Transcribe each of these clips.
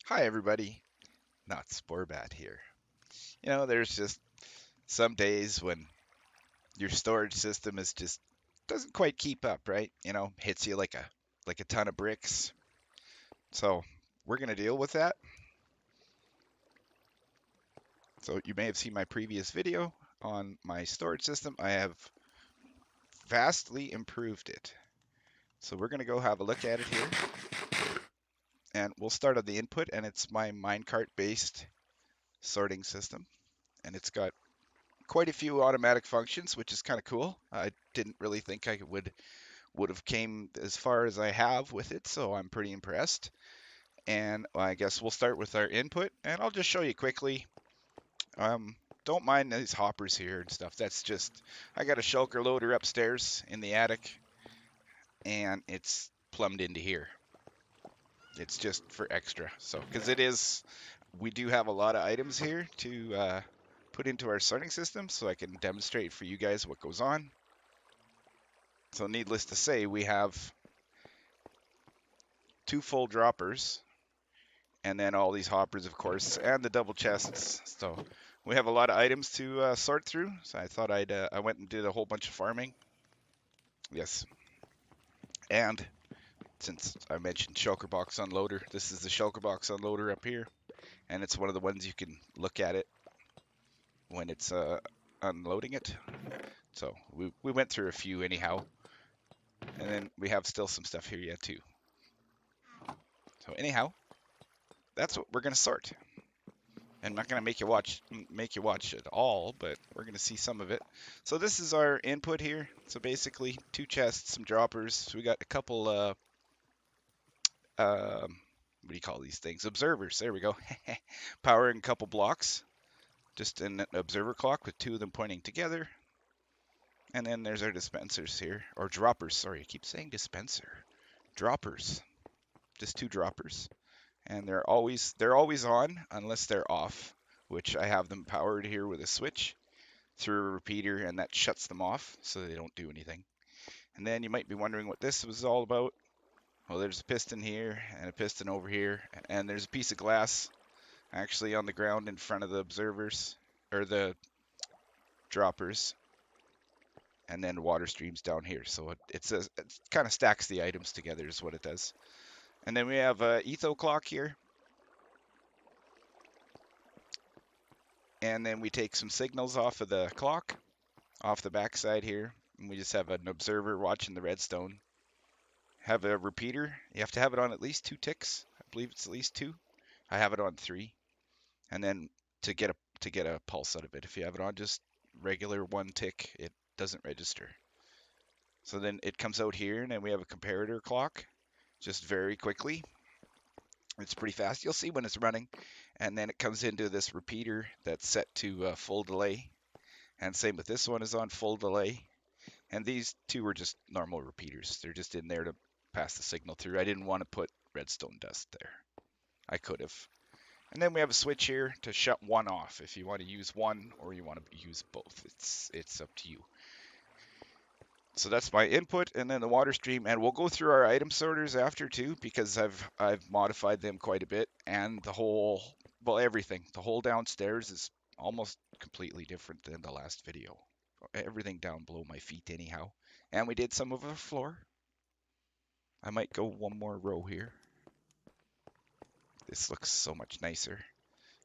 Hi everybody, not Sporbat here. There's just some days when your storage system is just doesn't quite keep up, right? Hits you like a ton of bricks. So we're gonna deal with that. So you may have seen my previous video on my storage system. I have vastly improved it. So we're gonna go have a look at it here, and we'll start on the input, and it's my minecart based sorting system, and it's got quite a few automatic functions, which is kind of cool. I didn't really think I would have came as far as I have with it, so I'm pretty impressed. And I guess we'll start with our input, and I'll just show you quickly. Don't mind these hoppers here and stuff. That's just I got a shulker loader upstairs in the attic, and it's plumbed into here. It's just for extra. So because we do have a lot of items here to put into our sorting system, so I can demonstrate for you guys what goes on. So needless to say, we have two full droppers, and then all these hoppers, of course, and the double chests. So we have a lot of items to sort through. So I thought I went and did a whole bunch of farming. Yes, and since I mentioned shulker box unloader, this is the shulker box unloader up here, and it's one of the ones you can look at it when it's unloading it. So we went through a few anyhow, and then we have still some stuff here yet too. So anyhow, that's what we're gonna sort. I'm not going to make you watch it all, but we're going to see some of it. So this is our input here. So basically, two chests, some droppers. So we got a couple. What do you call these things? Observers. There we go. Powering a couple blocks. Just an observer clock with two of them pointing together. And then there's our dispensers here, or droppers. Sorry, I keep saying dispenser. Droppers. Just two droppers. And they're always on unless they're off, which I have them powered here with a switch through a repeater, and that shuts them off so they don't do anything. And then you might be wondering what this was all about. Well, there's a piston here and a piston over here, and there's a piece of glass actually on the ground in front of the observers, or the droppers, and then water streams down here. So it kind of stacks the items together is what it does. And then we have a etho clock here, and then we take some signals off of the clock, off the backside here, and we just have an observer watching the redstone. Have a repeater. You have to have it on at least 2 ticks. I believe it's at least 2. I have it on 3. And then to get a pulse out of it, if you have it on just regular 1 tick, it doesn't register. So then it comes out here, and then we have a comparator clock, just very quickly. It's pretty fast. You'll see when it's running. And then it comes into this repeater that's set to full delay. And same with this one is on full delay. And these two are just normal repeaters. They're just in there to pass the signal through. I didn't want to put redstone dust there. I could have. And then we have a switch here to shut one off if you want to use one or you want to use both. It's up to you. So that's my input, and then the water stream, and we'll go through our item sorters after too, because I've modified them quite a bit, and everything. The whole downstairs is almost completely different than the last video. Everything down below my feet anyhow. And we did some of our floor. I might go one more row here. This looks so much nicer.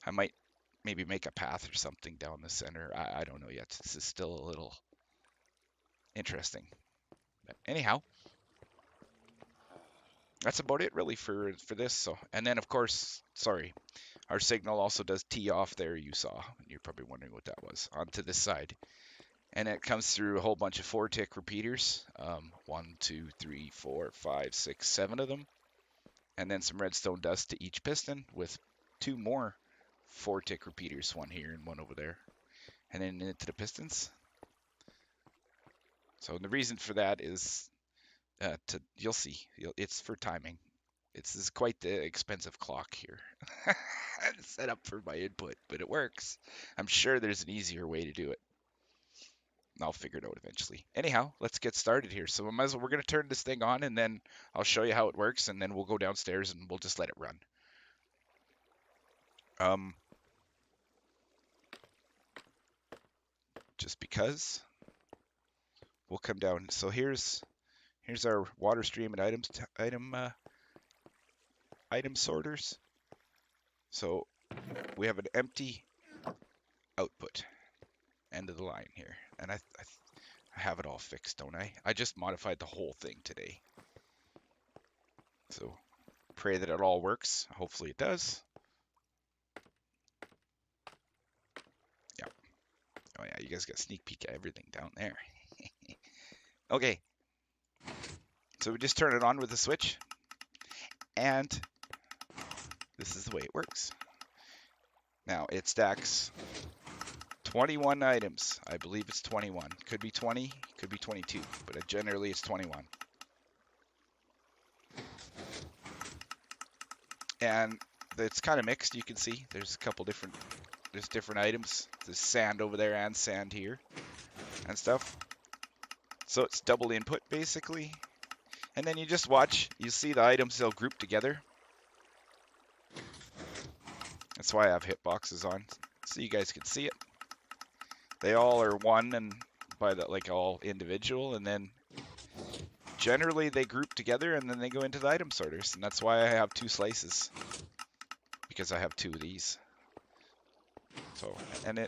I might maybe make a path or something down the center. I don't know yet. This is still a little interesting. But anyhow, that's about it really for this. So, and then of course, sorry, our signal also does tee off there. You saw, and you're probably wondering what that was onto this side. And it comes through a whole bunch of 4-tick repeaters. 1, 2, 3, 4, 5, 6, 7 of them. And then some redstone dust to each piston with 2 more 4-tick repeaters, one here and one over there. And then into the pistons. So the reason for that is you'll see. It's for timing. This is quite the expensive clock here. Set up for my input, but it works. I'm sure there's an easier way to do it. I'll figure it out eventually. Anyhow, let's get started here. So we're going to turn this thing on, and then I'll show you how it works, and then we'll go downstairs and we'll just let it run. Um, just because we'll come down. So here's our water stream and item sorters. So we have an empty output end of the line here, and I have it all fixed, don't I? I just modified the whole thing today. So pray that it all works. Hopefully it does. Yeah. Oh yeah, you guys got a sneak peek at everything down there. Okay. So we just turn it on with the switch, and this is the way it works. Now it stacks 21 items. I believe it's 21. Could be 20, could be 22, but generally it's 21. And it's kind of mixed. You can see there's a couple different items. There's sand over there and sand here and stuff. So it's double input basically. And then you just watch. You see the items, they'll group together. That's why I have hitboxes on, so you guys can see it. They all are one and by the like all individual, and then generally they group together and then they go into the item sorters, and that's why I have 2 slices, because I have 2 of these. So, and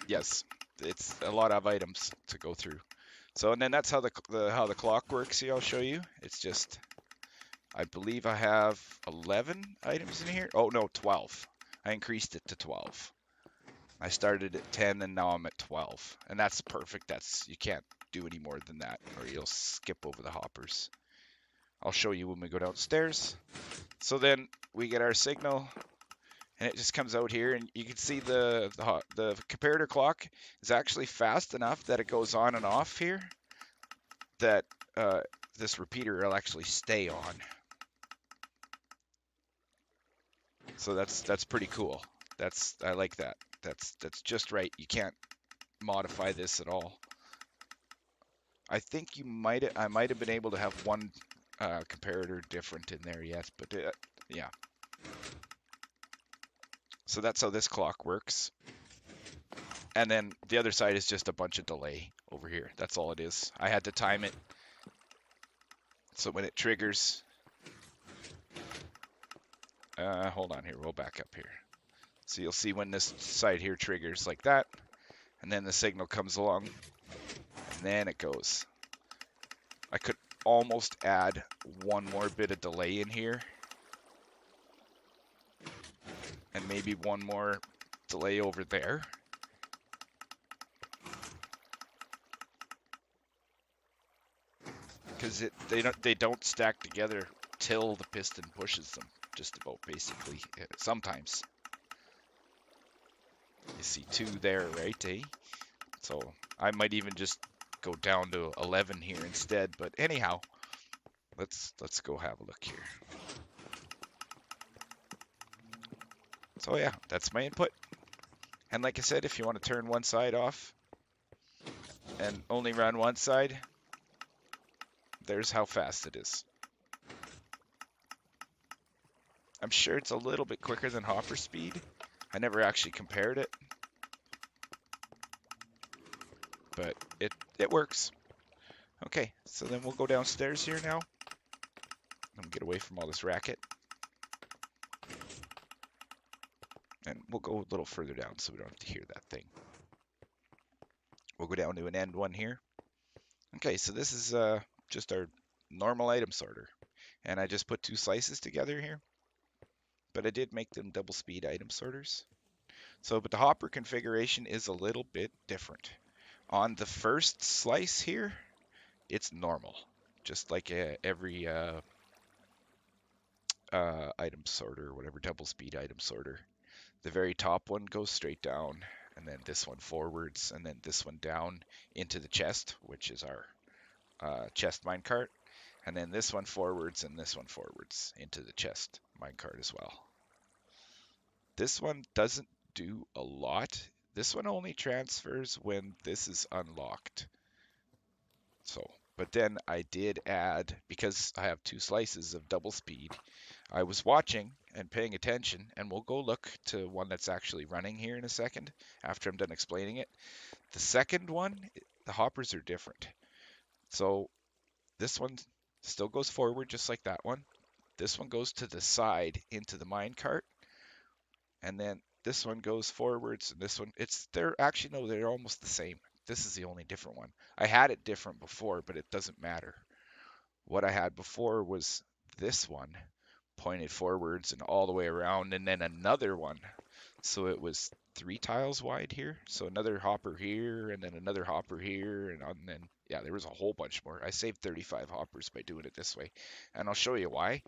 yes, it's a lot of items to go through. So, and then that's how the clock works. See, I'll show you. It's just, I believe I have 11 items in here. Oh no, 12. I increased it to 12. I started at 10 and now I'm at 12. And that's perfect. You can't do any more than that or you'll skip over the hoppers. I'll show you when we go downstairs. So then we get our signal and it just comes out here, and you can see the comparator clock is actually fast enough that it goes on and off here, that this repeater will actually stay on. So that's pretty cool. I like that. That's just right. You can't modify this at all. I think I might have been able to have one comparator different in there, yes, but yeah. So that's how this clock works. And then the other side is just a bunch of delay over here. That's all it is. I had to time it so when it triggers. Hold on here. We'll back up here. So you'll see when this side here triggers like that, and then the signal comes along, and then it goes. I could almost add one more bit of delay in here, and maybe one more delay over there. Because they don't stack together till the piston pushes them, just about basically. Sometimes. You see 2 there, right, eh? So I might even just go down to 11 here instead, but anyhow, let's go have a look here. So yeah, that's my input. And like I said, if you want to turn one side off and only run one side, there's how fast it is. I'm sure it's a little bit quicker than hopper speed. I never actually compared it, but it works. Okay, so then we'll go downstairs here now. I'm gonna get away from all this racket. And we'll go a little further down so we don't have to hear that thing. We'll go down to an end one here. Okay, so this is just our normal item sorter. And I just put 2 slices together here. But I did make them double speed item sorters. So, but the hopper configuration is a little bit different. On the first slice here, it's normal. Just like every item sorter, whatever double speed item sorter. The very top one goes straight down, and then this one forwards, and then this one down into the chest, which is our chest minecart, and then this one forwards and this one forwards into the chest minecart as well. This one doesn't do a lot. This one only transfers when this is unlocked. So, but then I did add, because I have 2 slices of double speed, I was watching and paying attention, and we'll go look to one that's actually running here in a second after I'm done explaining it. The second one, the hoppers are different. So this one still goes forward just like that one. This one goes to the side into the minecart, and then this one goes forwards, and this one, they're actually, no, they're almost the same. This is the only different one. I had it different before, but it doesn't matter. What I had before was this one pointed forwards and all the way around, and then another one. So it was 3 tiles wide here. So another hopper here, and then another hopper here, and then, yeah, there was a whole bunch more. I saved 35 hoppers by doing it this way, and I'll show you why.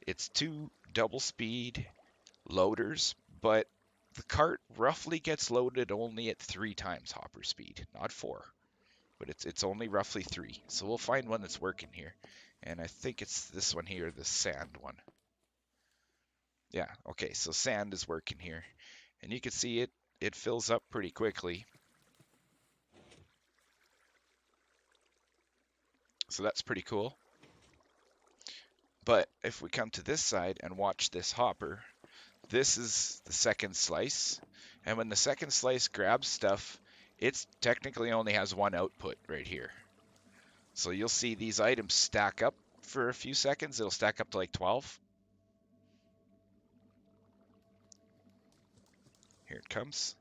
It's 2 double-speed loaders, but the cart roughly gets loaded only at 3 times hopper speed, not 4. But it's only roughly 3. So we'll find one that's working here. And I think it's this one here, the sand one. Yeah, okay, so sand is working here. And you can see it fills up pretty quickly. So that's pretty cool. But if we come to this side and watch this hopper, this is the second slice. And when the second slice grabs stuff, it technically only has one output right here. So you'll see these items stack up for a few seconds. It'll stack up to like 12. Here it comes.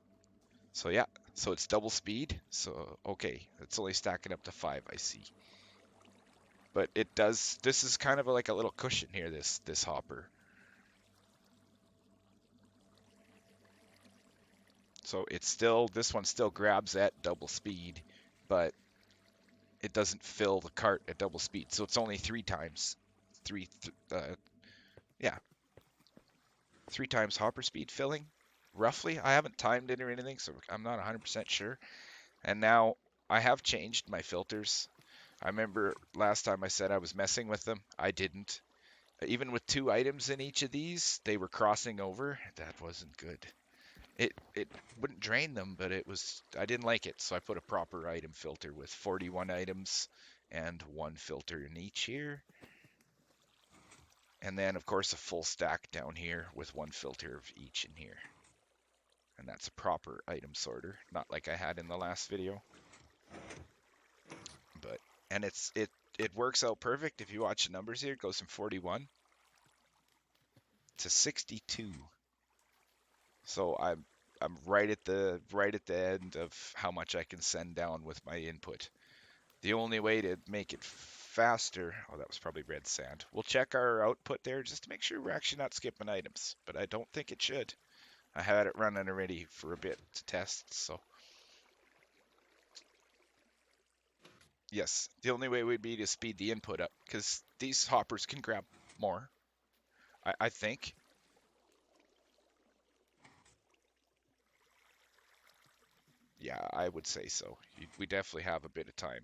So yeah, so it's double speed. So okay, it's only stacking up to 5, I see. But it does, this is kind of like a little cushion here, this hopper. So it's still, this one still grabs at double speed, but it doesn't fill the cart at double speed. So it's only 3 times, yeah, 3 times hopper speed filling, roughly. I haven't timed it or anything, so I'm not 100% sure. And now I have changed my filters. I remember last time I said I was messing with them. I didn't. Even with 2 items in each of these, they were crossing over. That wasn't good. It wouldn't drain them, but I didn't like it, so I put a proper item filter with 41 items and 1 filter in each here. And then, of course, a full stack down here with 1 filter of each in here. And that's a proper item sorter, not like I had in the last video. But, and it works out perfect. If you watch the numbers here, it goes from 41 to 62. So I'm right at the end of how much I can send down with my input. The only way to make it faster, oh, that was probably red sand. We'll check our output there just to make sure we're actually not skipping items, but I don't think it should. I had it running already for a bit to test, so. Yes, the only way would be to speed the input up, because these hoppers can grab more, I think. Yeah, I would say so. We definitely have a bit of time.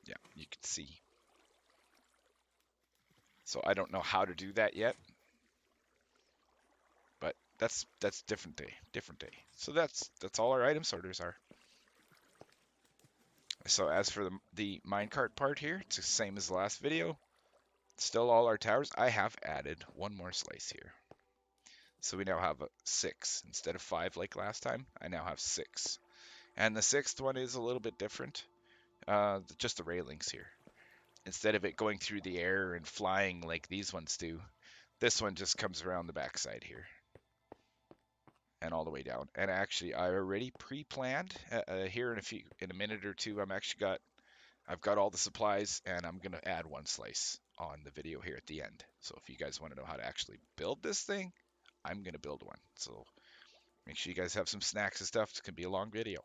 Yeah, you can see. So I don't know how to do that yet, but that's different day. So that's all our item sorters are. So as for the minecart part here, it's the same as the last video. Still all our towers. I have added 1 more slice here. So we now have 6 instead of 5 like last time. I now have 6. And the 6th one is a little bit different. Just the railings here. Instead of it going through the air and flying like these ones do, this one just comes around the backside here and all the way down. And actually, I already pre-planned here in a minute or two. I've got all the supplies, and I'm gonna add 1 slice on the video here at the end. So if you guys want to know how to actually build this thing, I'm gonna build one. So make sure you guys have some snacks and stuff. It's gonna be a long video.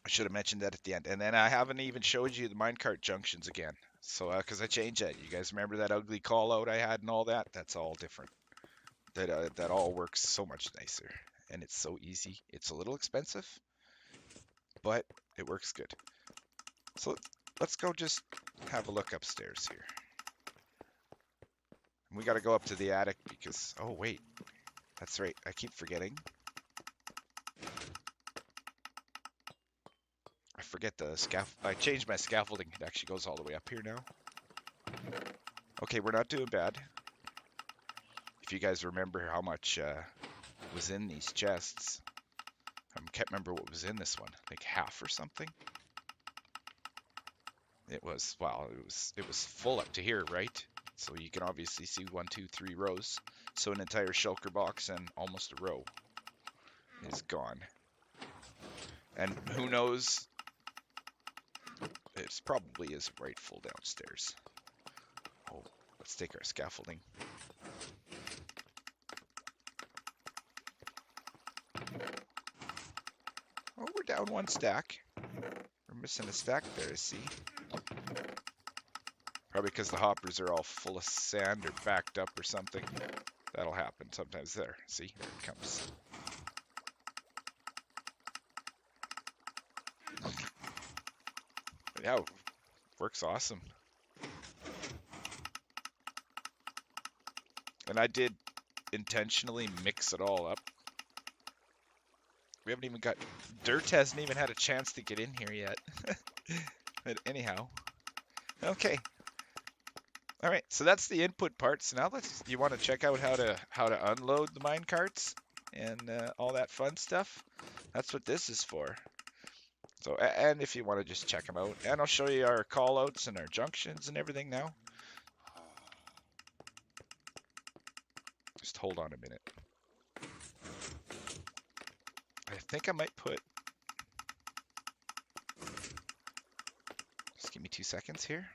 I should have mentioned that at the end. And then I haven't even showed you the minecart junctions again. So, because I changed that. You guys remember that ugly call out I had and all that? That's all different. That all works so much nicer. And it's so easy. It's a little expensive, but it works good. So let's go just have a look upstairs here. And we got to go up to the attic because, oh wait, that's right. I keep forgetting. I forget the scaffold. I changed my scaffolding. It actually goes all the way up here now. Okay, we're not doing bad. If you guys remember how much was in these chests. I can't remember what was in this one. Like half or something. It was, wow, it was full up to here, right? So you can obviously see 1, 2, 3 rows. So an entire shulker box and almost a row is gone. And who knows? It's probably is right full downstairs. Oh, let's take our scaffolding. Oh, we're down 1 stack. We're missing a stack there, I see. Probably because the hoppers are all full of sand or backed up or something. That'll happen sometimes. There, see, there it comes. But yeah, works awesome. And I did intentionally mix it all up. We haven't even got, dirt hasn't even had a chance to get in here yet. But anyhow, okay. All right, so that's the input part. So now you want to check out how to unload the mine carts and all that fun stuff. That's what this is for. So, and if you want to just check them out, and I'll show you our call outs and our junctions and everything now. Just hold on a minute. I think I might put, just give me 2 seconds here.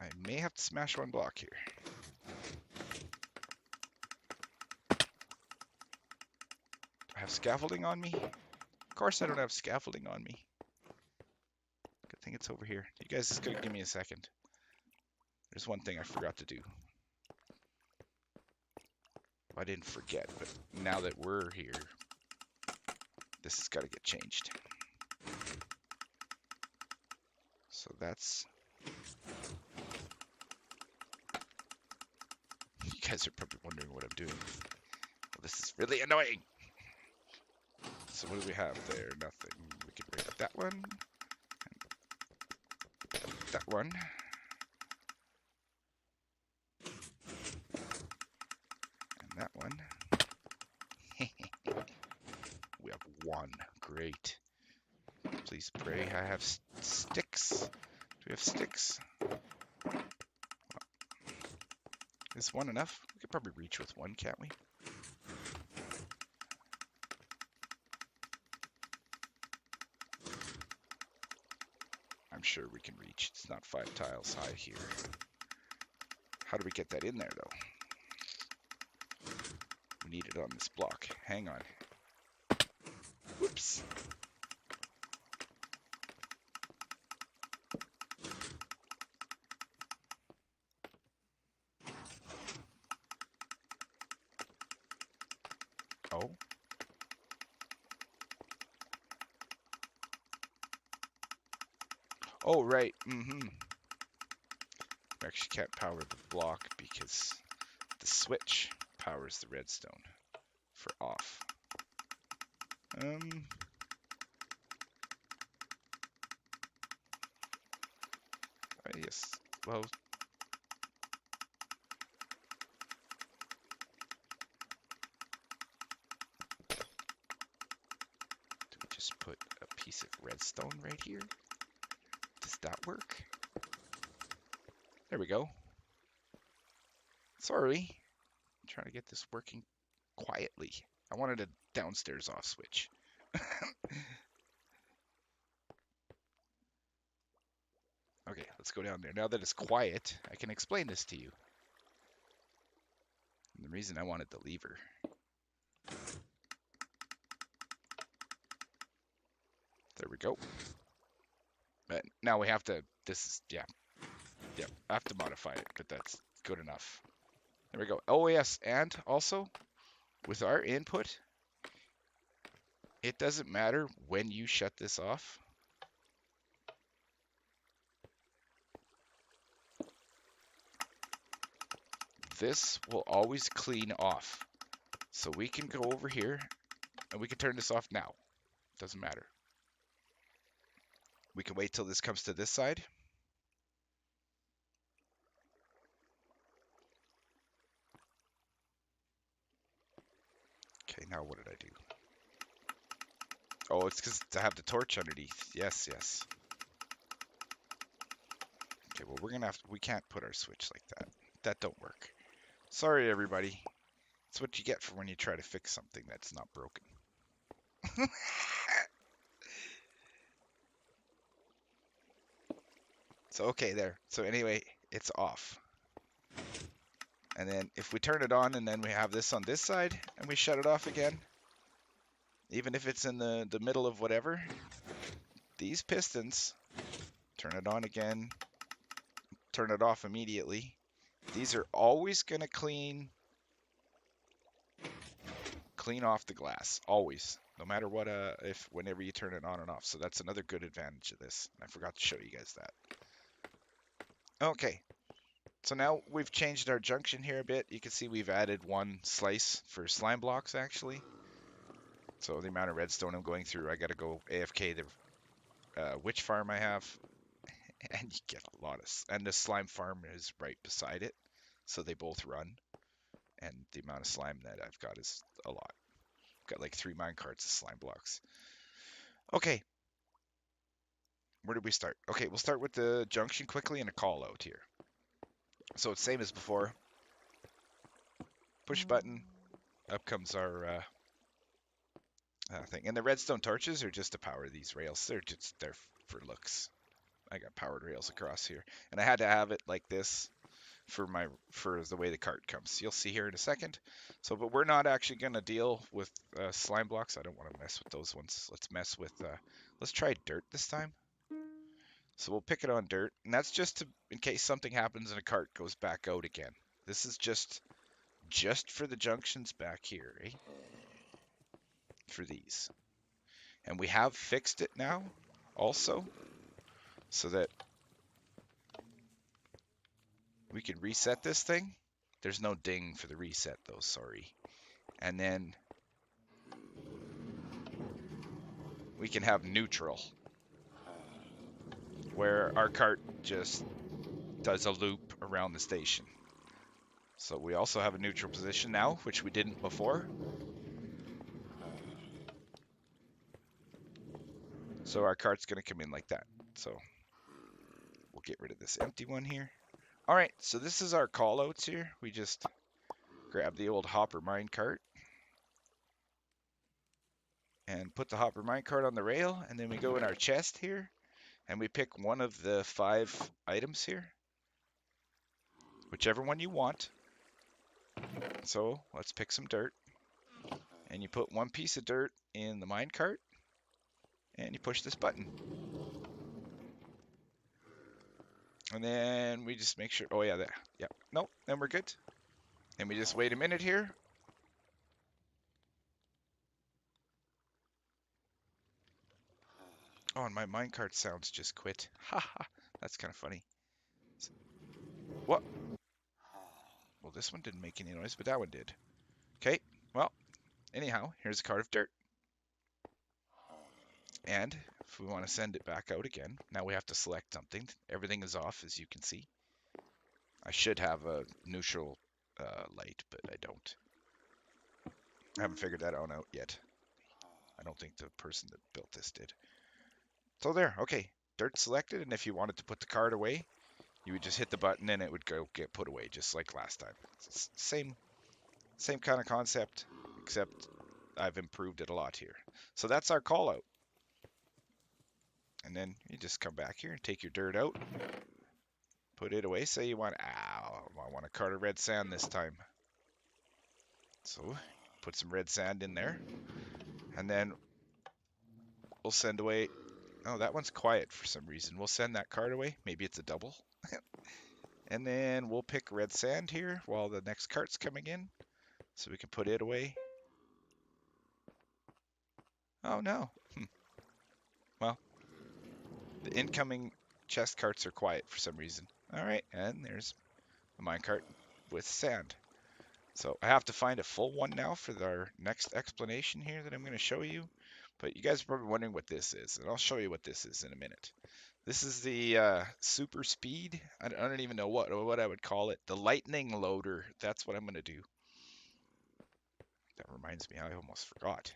I may have to smash 1 block here. Do I have scaffolding on me? Of course I don't have scaffolding on me. Good thing it's over here. You guys just gotta give me a second. There's one thing I forgot to do. I didn't forget, but now that we're here, this has got to get changed. So that's... You guys are probably wondering what I'm doing. Well, this is really annoying. So what do we have there? Nothing. We can break that one. That one. And that one. We have 1. Great. Please pray I have sticks. Do we have sticks? Is 1 enough? We could probably reach with 1, can't we? I'm sure we can reach. It's not 5 tiles high here. How do we get that in there, though? We need it on this block. Hang on. Whoops. Oh. Oh, right. We actually can't power the block because the switch powers the redstone for off. Yes. Well, do we just put a piece of redstone right here? Does that work? There we go. Sorry. I'm trying to get this working quietly. I wanted a downstairs off switch. Okay, let's go down there. Now that it's quiet, I can explain this to you. And the reason I wanted the lever. There we go. But now we have to, this is, yeah, I have to modify it, but that's good enough. There we go. Oh yes, and also, with our input, it doesn't matter when you shut this off. This will always clean off. So we can go over here and we can turn this off now. Doesn't matter. We can wait till this comes to this side. Okay, now what did I do? Oh, it's because to have the torch underneath. Yes, yes. Okay, well, we're gonna have to, we can't put our switch like that. That don't work. Sorry, everybody. That's what you get for when you try to fix something that's not broken. So, okay, there. So anyway, it's off. And then if we turn it on and then we have this on this side and we shut it off again, even if it's in the middle of whatever, these pistons, turn it on again, turn it off immediately. These are always going to clean off the glass, always, no matter what, if whenever you turn it on and off. So that's another good advantage of this. I forgot to show you guys that. Okay, so now we've changed our junction here a bit. You can see we've added one slice for slime blocks, actually. So the amount of redstone I'm going through, I got to go AFK the witch farm I have, and you get a lot of, and the slime farm is right beside it, so they both run, and the amount of slime that I've got is a lot. I've got like 3 minecarts of slime blocks. Okay, where did we start? Okay, we'll start with the junction quickly and a call out here. So it's same as before. Push button, up comes our thing. And the redstone torches are just to power these rails. They're just there for looks. I got powered rails across here, and I had to have it like this for the way the cart comes. You'll see here in a second. So, but we're not actually going to deal with slime blocks. I don't want to mess with those ones. Let's mess with. Let's try dirt this time. So we'll pick it on dirt, and that's just in case something happens and a cart goes back out again. This is just for the junctions back here, eh? For these. And we have fixed it now also so that we can reset this thing. There's no ding for the reset though, sorry. And then we can have neutral, where our cart just does a loop around the station. So we also have a neutral position now, which we didn't before. So our cart's going to come in like that. So we'll get rid of this empty one here. All right, so this is our call outs here. We just grab the old hopper minecart and put the hopper minecart on the rail, and then we go in our chest here and we pick one of the 5 items here, whichever one you want. So let's pick some dirt, and you put 1 piece of dirt in the minecart, and you push this button. And then we just make sure, oh yeah, there, yeah, nope, then we're good. And we just wait a minute here. Oh, and my minecart sounds just quit. Haha, that's kind of funny. What? Well, this one didn't make any noise, but that one did. Okay, well, anyhow, here's a cart of dirt. And if we want to send it back out again, now we have to select something. Everything is off, as you can see. I should have a neutral light, but I don't. I haven't figured that out yet. I don't think the person that built this did. So there, okay, dirt selected, and if you wanted to put the card away, you would just hit the button and it would go get put away, just like last time. It's same kind of concept, except I've improved it a lot here. So that's our call out. And then you just come back here and take your dirt out, put it away. Say you want, I want a cart of red sand this time. So put some red sand in there, and then we'll send away. Oh, that one's quiet for some reason. We'll send that cart away. Maybe it's a double. And then we'll pick red sand here while the next cart's coming in, so we can put it away. Oh no. Well, the incoming chest carts are quiet for some reason. All right, and there's a minecart with sand. So I have to find a full one now for our next explanation here that I'm going to show you. But you guys are probably wondering what this is, and I'll show you what this is in a minute. This is the super speed. I don't even know what I would call it. The lightning loader. That's what I'm going to do. That reminds me, I almost forgot.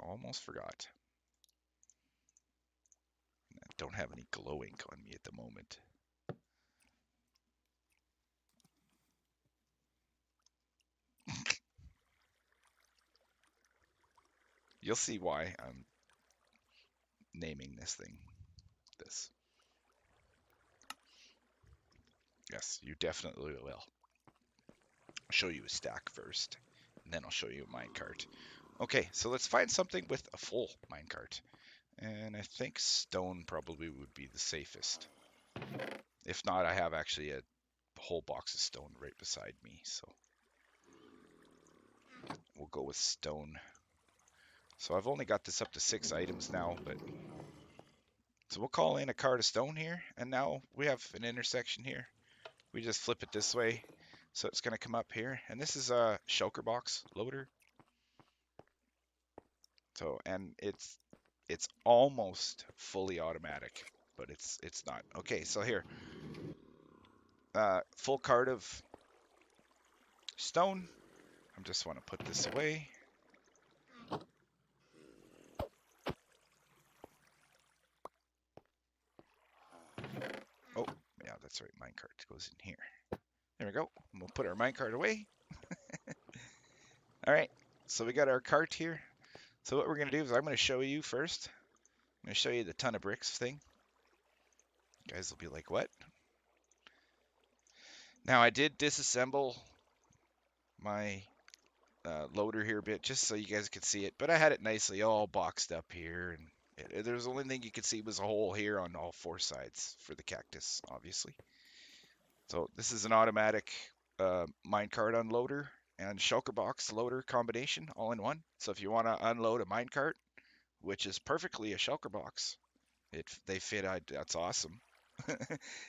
Almost forgot. I don't have any glow ink on me at the moment. You'll see why I'm naming this thing this. Yes, you definitely will. I'll show you a stack first, and then I'll show you a minecart. Okay, so let's find something with a full minecart. And I think stone probably would be the safest. If not, I have actually a whole box of stone right beside me, so we'll go with stone. So I've only got this up to 6 items now, but so we'll call in a cart of stone here, and now we have an intersection here. We just flip it this way, so it's going to come up here, and this is a shulker box loader. So, and it's almost fully automatic, but it's not. Okay, so here, full cart of stone. I just want to put this away. Oh, yeah, that's right. Minecart goes in here. There we go. And we'll put our minecart away. All right, so we got our cart here. So what we're going to do is I'm going to show you first. I'm going to show you the ton of bricks thing. You guys will be like, what? Now, I did disassemble my loader here a bit just so you guys could see it, but I had it nicely all boxed up here, and there's the only thing you could see was a hole here on all 4 sides for the cactus, obviously. So this is an automatic minecart unloader and shulker box loader combination all in one. So if you want to unload a minecart, which is perfectly a shulker box, they fit. That's awesome.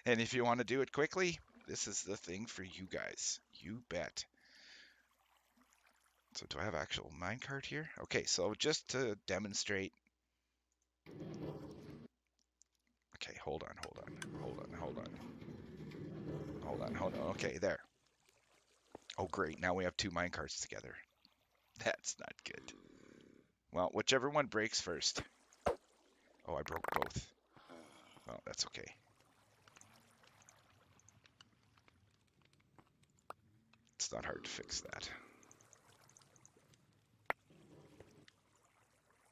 And if you want to do it quickly, this is the thing for you guys. You bet. So do I have actual minecart here? Okay, so just to demonstrate. Okay, hold on. Okay, there. Oh, great. Now we have 2 minecarts together. That's not good. Well, whichever one breaks first. Oh, I broke both. Well, that's okay. It's not hard to fix that.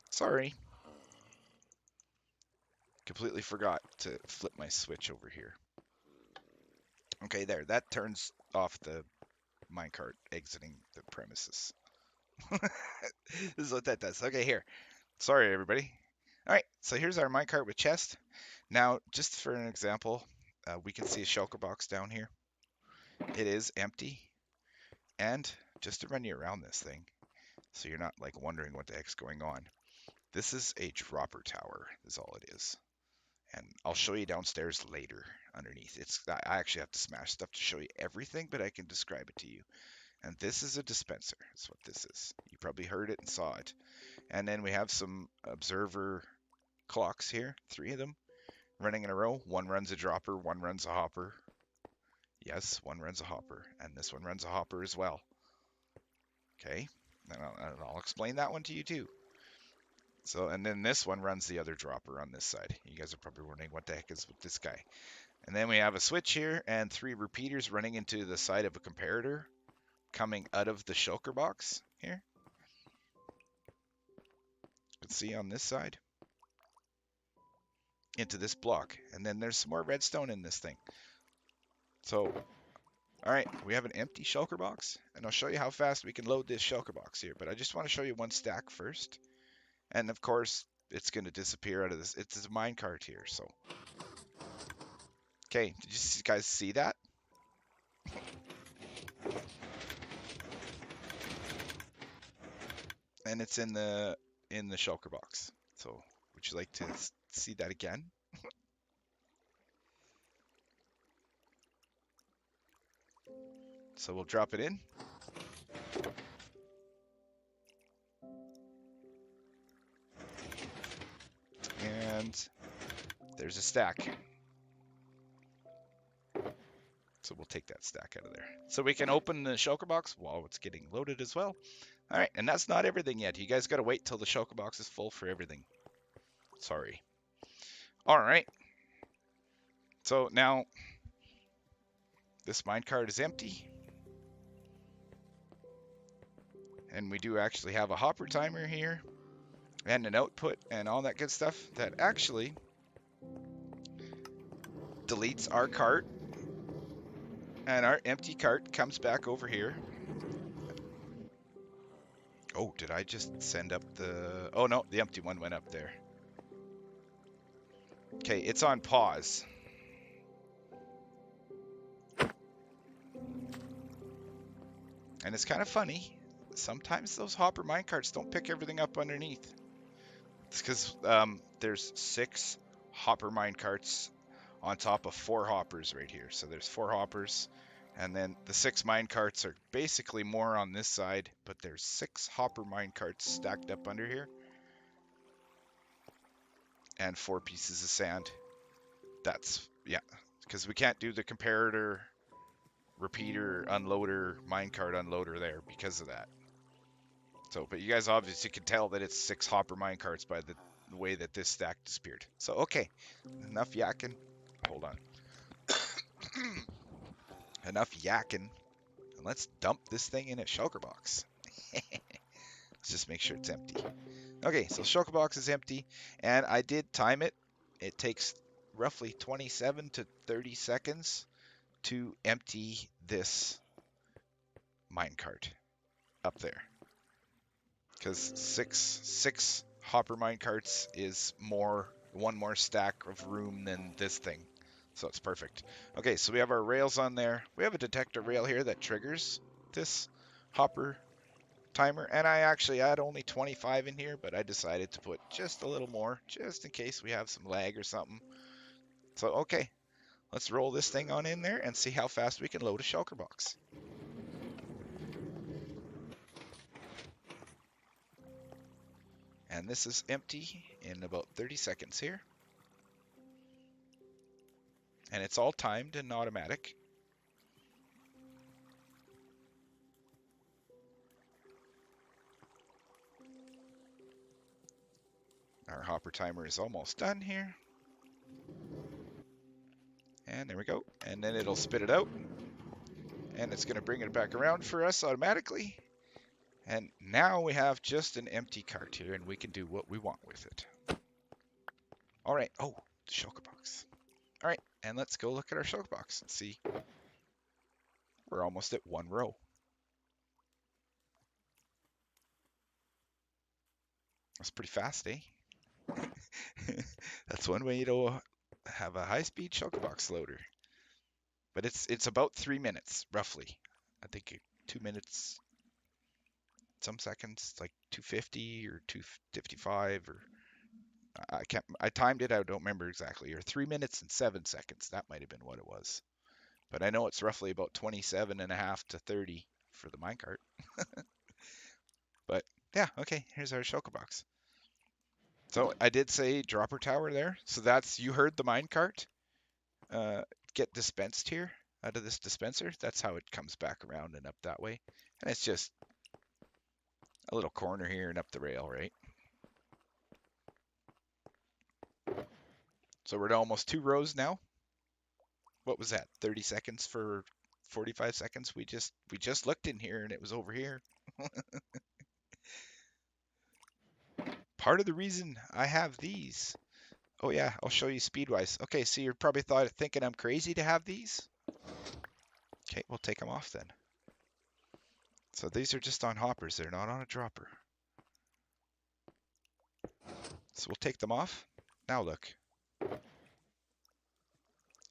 Sorry. Completely forgot to flip my switch over here. Okay, there. That turns off the minecart exiting the premises. This is what that does. Okay, here. Sorry, everybody. All right, so here's our minecart with chest. Now, just for an example, we can see a shulker box down here. It is empty. And just to run you around this thing, so you're not like wondering what the heck's going on. This is a dropper tower, is all it is. And I'll show you downstairs later underneath. I actually have to smash stuff to show you everything, but I can describe it to you. And this is a dispenser. That's what this is. You probably heard it and saw it. And then we have some observer clocks here, 3 of them, running in a row. One runs a dropper, one runs a hopper. Yes, one runs a hopper, and this one runs a hopper as well. Okay, and I'll explain that one to you too. So, and then this one runs the other dropper on this side. You guys are probably wondering what the heck is with this guy. And then we have a switch here and 3 repeaters running into the side of a comparator coming out of the shulker box here. You can see on this side into this block. And then there's some more redstone in this thing. So, all right, we have an empty shulker box, and I'll show you how fast we can load this shulker box here. But I just want to show you one stack first. And of course, it's going to disappear out of this. It's a minecart here, so. Okay, did you guys see that? And it's in the shulker box. So, would you like to see that again? So we'll drop it in. And there's a stack. So we'll take that stack out of there. So we can open the shulker box while it's getting loaded as well. All right, and that's not everything yet. You guys got to wait till the shulker box is full for everything. Sorry. All right. So now this minecart is empty. And we do actually have a hopper timer here and an output and all that good stuff that actually deletes our cart, and our empty cart comes back over here. Oh, did I just send up the... Oh, no, the empty one went up there. Okay, it's on pause. And it's kind of funny. Sometimes those hopper minecarts don't pick everything up underneath. It's because there's 6 hopper minecarts on top of 4 hoppers right here. So there's 4 hoppers. And then the 6 minecarts are basically more on this side, but there's 6 hopper minecarts stacked up under here. And 4 pieces of sand. That's, yeah, because we can't do the comparator, repeater, unloader, minecart unloader there because of that. So, but you guys obviously can tell that it's 6 hopper minecarts by the way that this stack disappeared. So, okay, enough yakking. Hold on. Enough yakking. And let's dump this thing in a shulker box. Let's just make sure it's empty. Okay, so shulker box is empty, and I did time it. It takes roughly 27 to 30 seconds to empty this minecart up there. Because six hopper minecarts is one more stack of room than this thing. So it's perfect. Okay, so we have our rails on there. We have a detector rail here that triggers this hopper timer, and I actually had only 25 in here, but I decided to put just a little more just in case we have some lag or something. So okay, let's roll this thing on in there and see how fast we can load a shulker box. And this is empty in about 30 seconds here. And it's all timed and automatic. Our hopper timer is almost done here. And there we go. And then it'll spit it out. And it's going to bring it back around for us automatically. And now we have just an empty cart here, and we can do what we want with it. All right. Oh, the shulker box. All right, and let's go look at our shulker box and see. We're almost at 1 row. That's pretty fast, eh? That's one way to have a high-speed shulker box loader. But it's about 3 minutes, roughly. I think 2 minutes, some seconds, like 250 or 255, or I timed it, I don't remember exactly, or 3 minutes and 7 seconds. That might have been what it was. But I know it's roughly about 27 and a half to 30 for the minecart. But yeah, okay, here's our shulker box. So I did say dropper tower there. So that's, you heard the minecart get dispensed here out of this dispenser. That's how it comes back around and up that way. And it's just a little corner here and up the rail, right? So we're at almost 2 rows now. What was that? 30 seconds for 45 seconds? We just looked in here and it was over here. Part of the reason I have these. Oh yeah, I'll show you speed-wise. Okay, so you're probably thinking I'm crazy to have these. Okay, we'll take them off then. So these are just on hoppers, they're not on a dropper. So we'll take them off. Now look.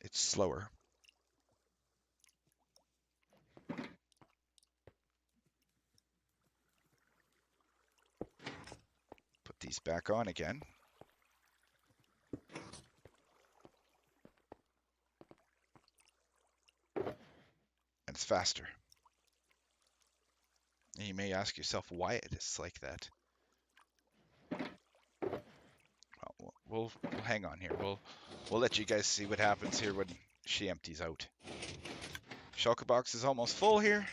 It's slower. Put these back on again. And it's faster. And you may ask yourself why it is like that. Well, we'll hang on here. We'll let you guys see what happens here when she empties out. Shulker box is almost full here.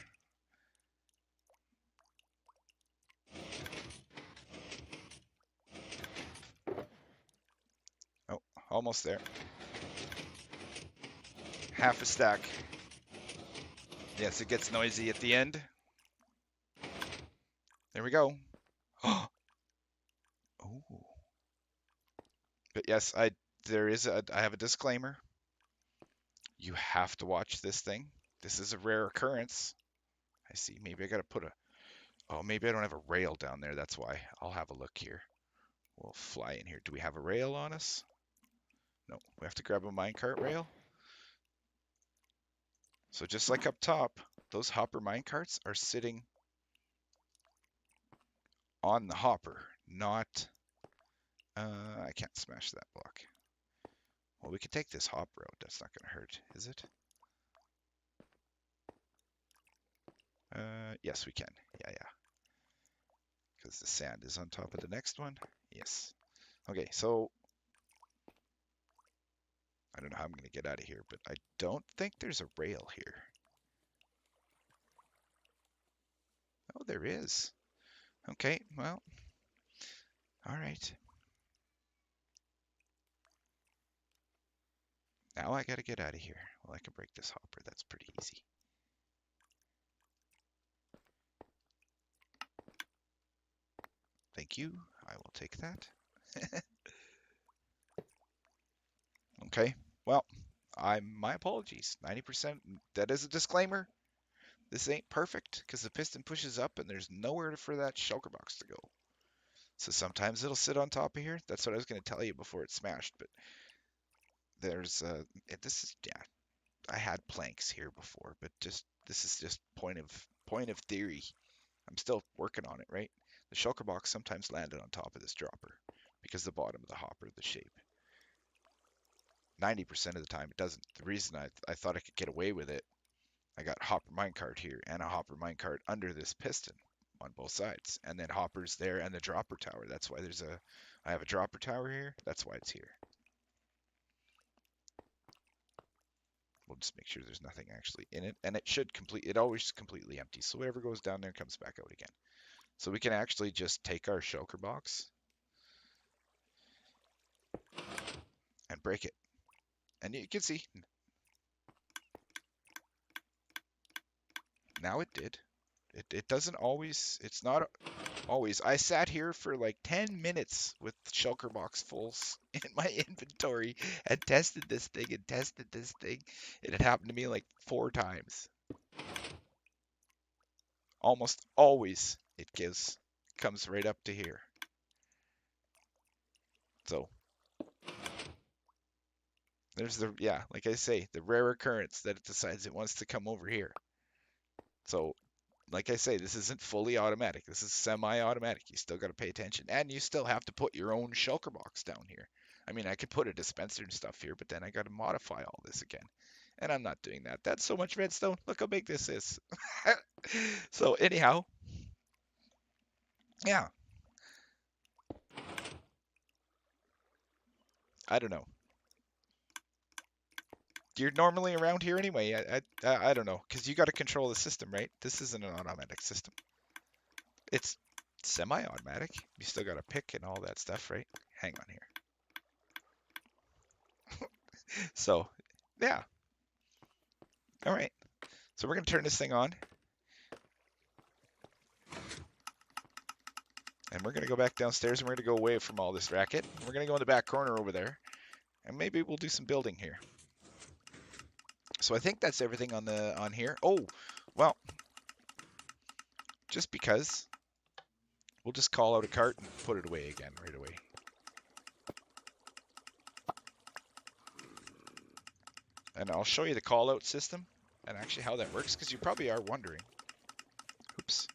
Oh, almost there. Half a stack. Yes, it gets noisy at the end. There we go. Oh. But yes, I have a disclaimer. You have to watch this thing. This is a rare occurrence. I see. Maybe I gotta put a. Oh, maybe I don't have a rail down there. That's why. I'll have a look here. We'll fly in here. Do we have a rail on us? No. We have to grab a minecart rail. So just like up top, those hopper minecarts are sitting on the hopper, not. I can't smash that block. Well, we could take this hopper out. That's not going to hurt, is it? Yes, we can. Yeah. Because the sand is on top of the next one. Yes. Okay, so I don't know how I'm going to get out of here, but I don't think there's a rail here. Oh, there is. Okay, well, all right. Now I got to get out of here. Well, I can break this hopper. That's pretty easy. Thank you. I will take that. Okay, well, my apologies. 90%, that is a disclaimer. This ain't perfect because the piston pushes up and there's nowhere for that shulker box to go. So sometimes it'll sit on top of here. That's what I was going to tell you before it smashed. But there's this is yeah. I had planks here before, but this is just point of theory. I'm still working on it, right? The shulker box sometimes landed on top of this dropper because the bottom of the hopper, the shape. 90% of the time it doesn't. The reason I thought I could get away with it, I got hopper minecart here and a hopper minecart under this piston on both sides, and then hoppers there and the dropper tower. That's why I have a dropper tower here. That's why it's here. We'll just make sure there's nothing actually in it, and it always completely empties. So whatever goes down there comes back out again. So we can actually just take our shulker box and break it. And you can see, now it did. It doesn't always, it's not always. I sat here for like 10 minutes with shulker box fulls in my inventory and tested this thing and tested this thing. It had happened to me like 4 times. Almost always it comes right up to here. So there's like I say, the rare occurrence that it decides it wants to come over here. So like I say, this isn't fully automatic. This is semi-automatic. You still got to pay attention, and you still have to put your own shulker box down here. I mean, I could put a dispenser and stuff here, but then I got to modify all this again, and I'm not doing that. That's so much redstone. Look how big this is. So anyhow, yeah, I don't know. You're normally around here anyway. I don't know, because you got to control the system, right? This isn't an automatic system. It's semi-automatic. You still got to pick and all that stuff, right? Hang on here. So, yeah. All right. So we're going to turn this thing on. And we're going to go back downstairs and we're going to go away from all this racket. We're going to go in the back corner over there. And maybe we'll do some building here. So I think that's everything on here. Oh, well, just because, we'll just call out a cart and put it away again right away. And I'll show you the call out system and actually how that works, because you probably are wondering. Oops.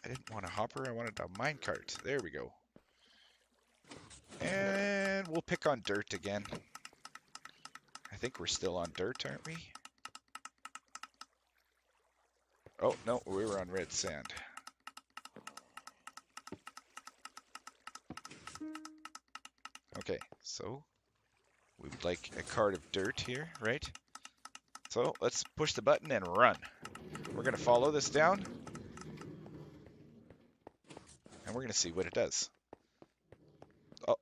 I didn't want a hopper, I wanted a minecart. There we go. And we'll pick on dirt again. I think we're still on dirt, aren't we? Oh, no, we were on red sand. Okay, so we would like a cart of dirt here, right? So let's push the button and run. We're going to follow this down, and we're going to see what it does.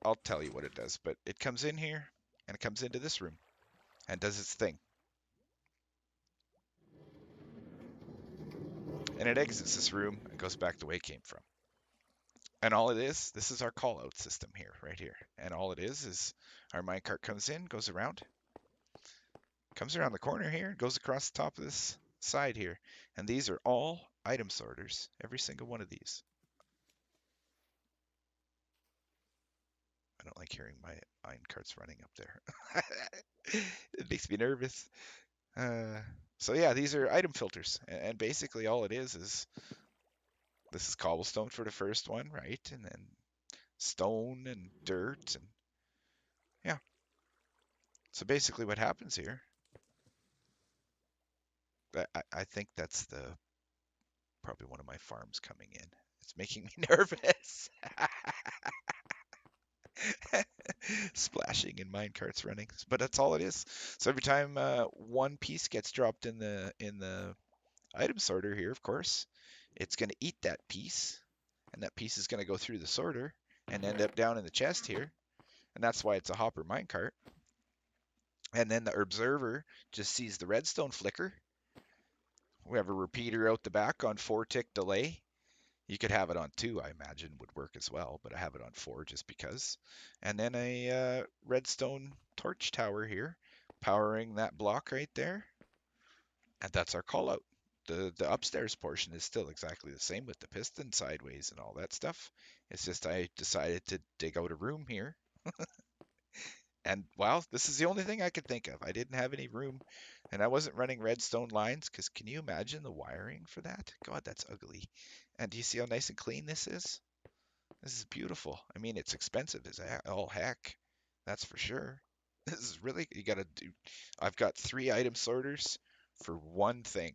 I'll tell you what it does, but it comes in here, and it comes into this room, and does its thing. And it exits this room and goes back the way it came from. And all it is, this is our call out system here, right here. And all it is our minecart comes in, goes around, comes around the corner here, goes across the top of this side here. And these are all item sorters, every single one of these. I don't like hearing my minecarts running up there. It makes me nervous. So yeah, these are item filters. And basically all it is this is cobblestone for the first one, right? And then stone and dirt and yeah. So basically what happens here, I think that's the probably one of my farms coming in. It's making me nervous. Splashing and mine carts running, but that's all it is. So every time one piece gets dropped in the item sorter here, of course, it's going to eat that piece, and that piece is going to go through the sorter and end up down in the chest here, and that's why it's a hopper minecart. And then the observer just sees the redstone flicker. We have a repeater out the back on 4 tick delay. You could have it on 2, I imagine would work as well, but I have it on 4 just because. And then a redstone torch tower here, powering that block right there. And that's our call out. The upstairs portion is still exactly the same with the piston sideways and all that stuff. It's just I decided to dig out a room here. And wow, this is the only thing I could think of. I didn't have any room, and I wasn't running redstone lines because can you imagine the wiring for that? God, that's ugly. And do you see how nice and clean this is? This is beautiful. I mean, it's expensive as all heck. That's for sure. This is really, you gotta do. I've got 3 item sorters for one thing.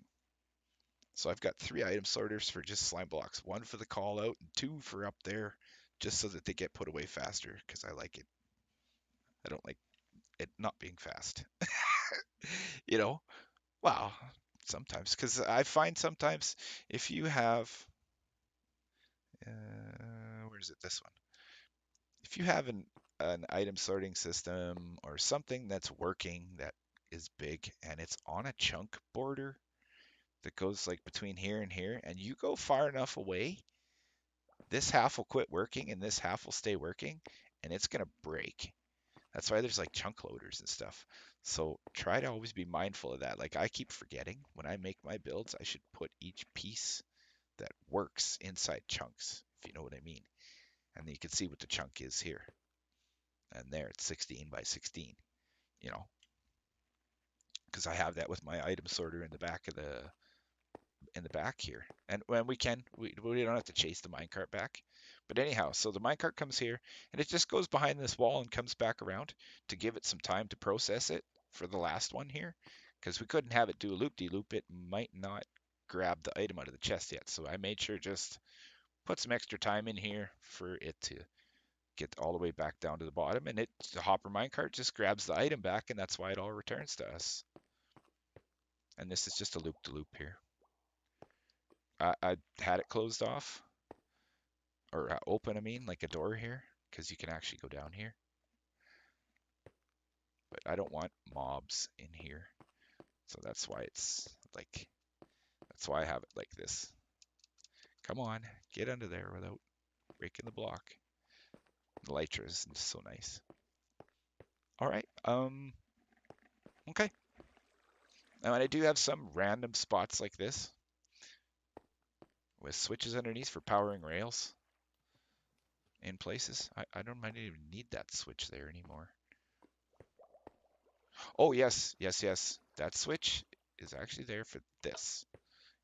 So I've got 3 item sorters for just slime blocks. One for the call out and 2 for up there, just so that they get put away faster because I like it. I don't like it not being fast. You know, wow. Sometimes, because I find sometimes if you have, where is it? This one. If you have an item sorting system or something that's working that is big and it's on a chunk border that goes like between here and here, and you go far enough away, this half will quit working and this half will stay working, and it's gonna break. That's why there's like chunk loaders and stuff. So try to always be mindful of that. Like I keep forgetting when I make my builds, I should put each piece that works inside chunks, if you know what I mean. And then you can see what the chunk is here. And there it's 16 by 16, you know, because I have that with my item sorter in the back of the back here. And when we don't have to chase the minecart back. But anyhow, so the minecart comes here and it just goes behind this wall and comes back around to give it some time to process it for the last one here. Because we couldn't have it do a loop-de-loop. It might not grab the item out of the chest yet. So I made sure just put some extra time in here for it to get all the way back down to the bottom. And the hopper minecart just grabs the item back, and that's why it all returns to us. And this is just a loop-de-loop here. I had it closed off, or open, I mean, like a door here, because you can actually go down here. But I don't want mobs in here, so that's why that's why I have it like this. Come on, get under there without breaking the block. The Elytra is so nice. All right, okay. Now, and I do have some random spots like this with switches underneath for powering rails in places. I don't might even need that switch there anymore. Oh, yes, yes, yes. That switch is actually there for this.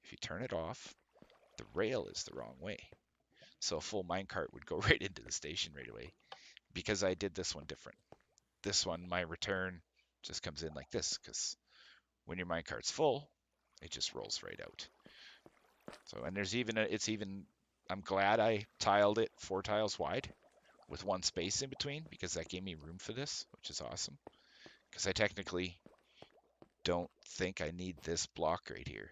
If you turn it off, the rail is the wrong way. So a full minecart would go right into the station right away because I did this one different. This one, my return just comes in like this because when your minecart's full, it just rolls right out. So, and there's even, I'm glad I tiled it 4 tiles wide with 1 space in between because that gave me room for this, which is awesome. Because I technically don't think I need this block right here.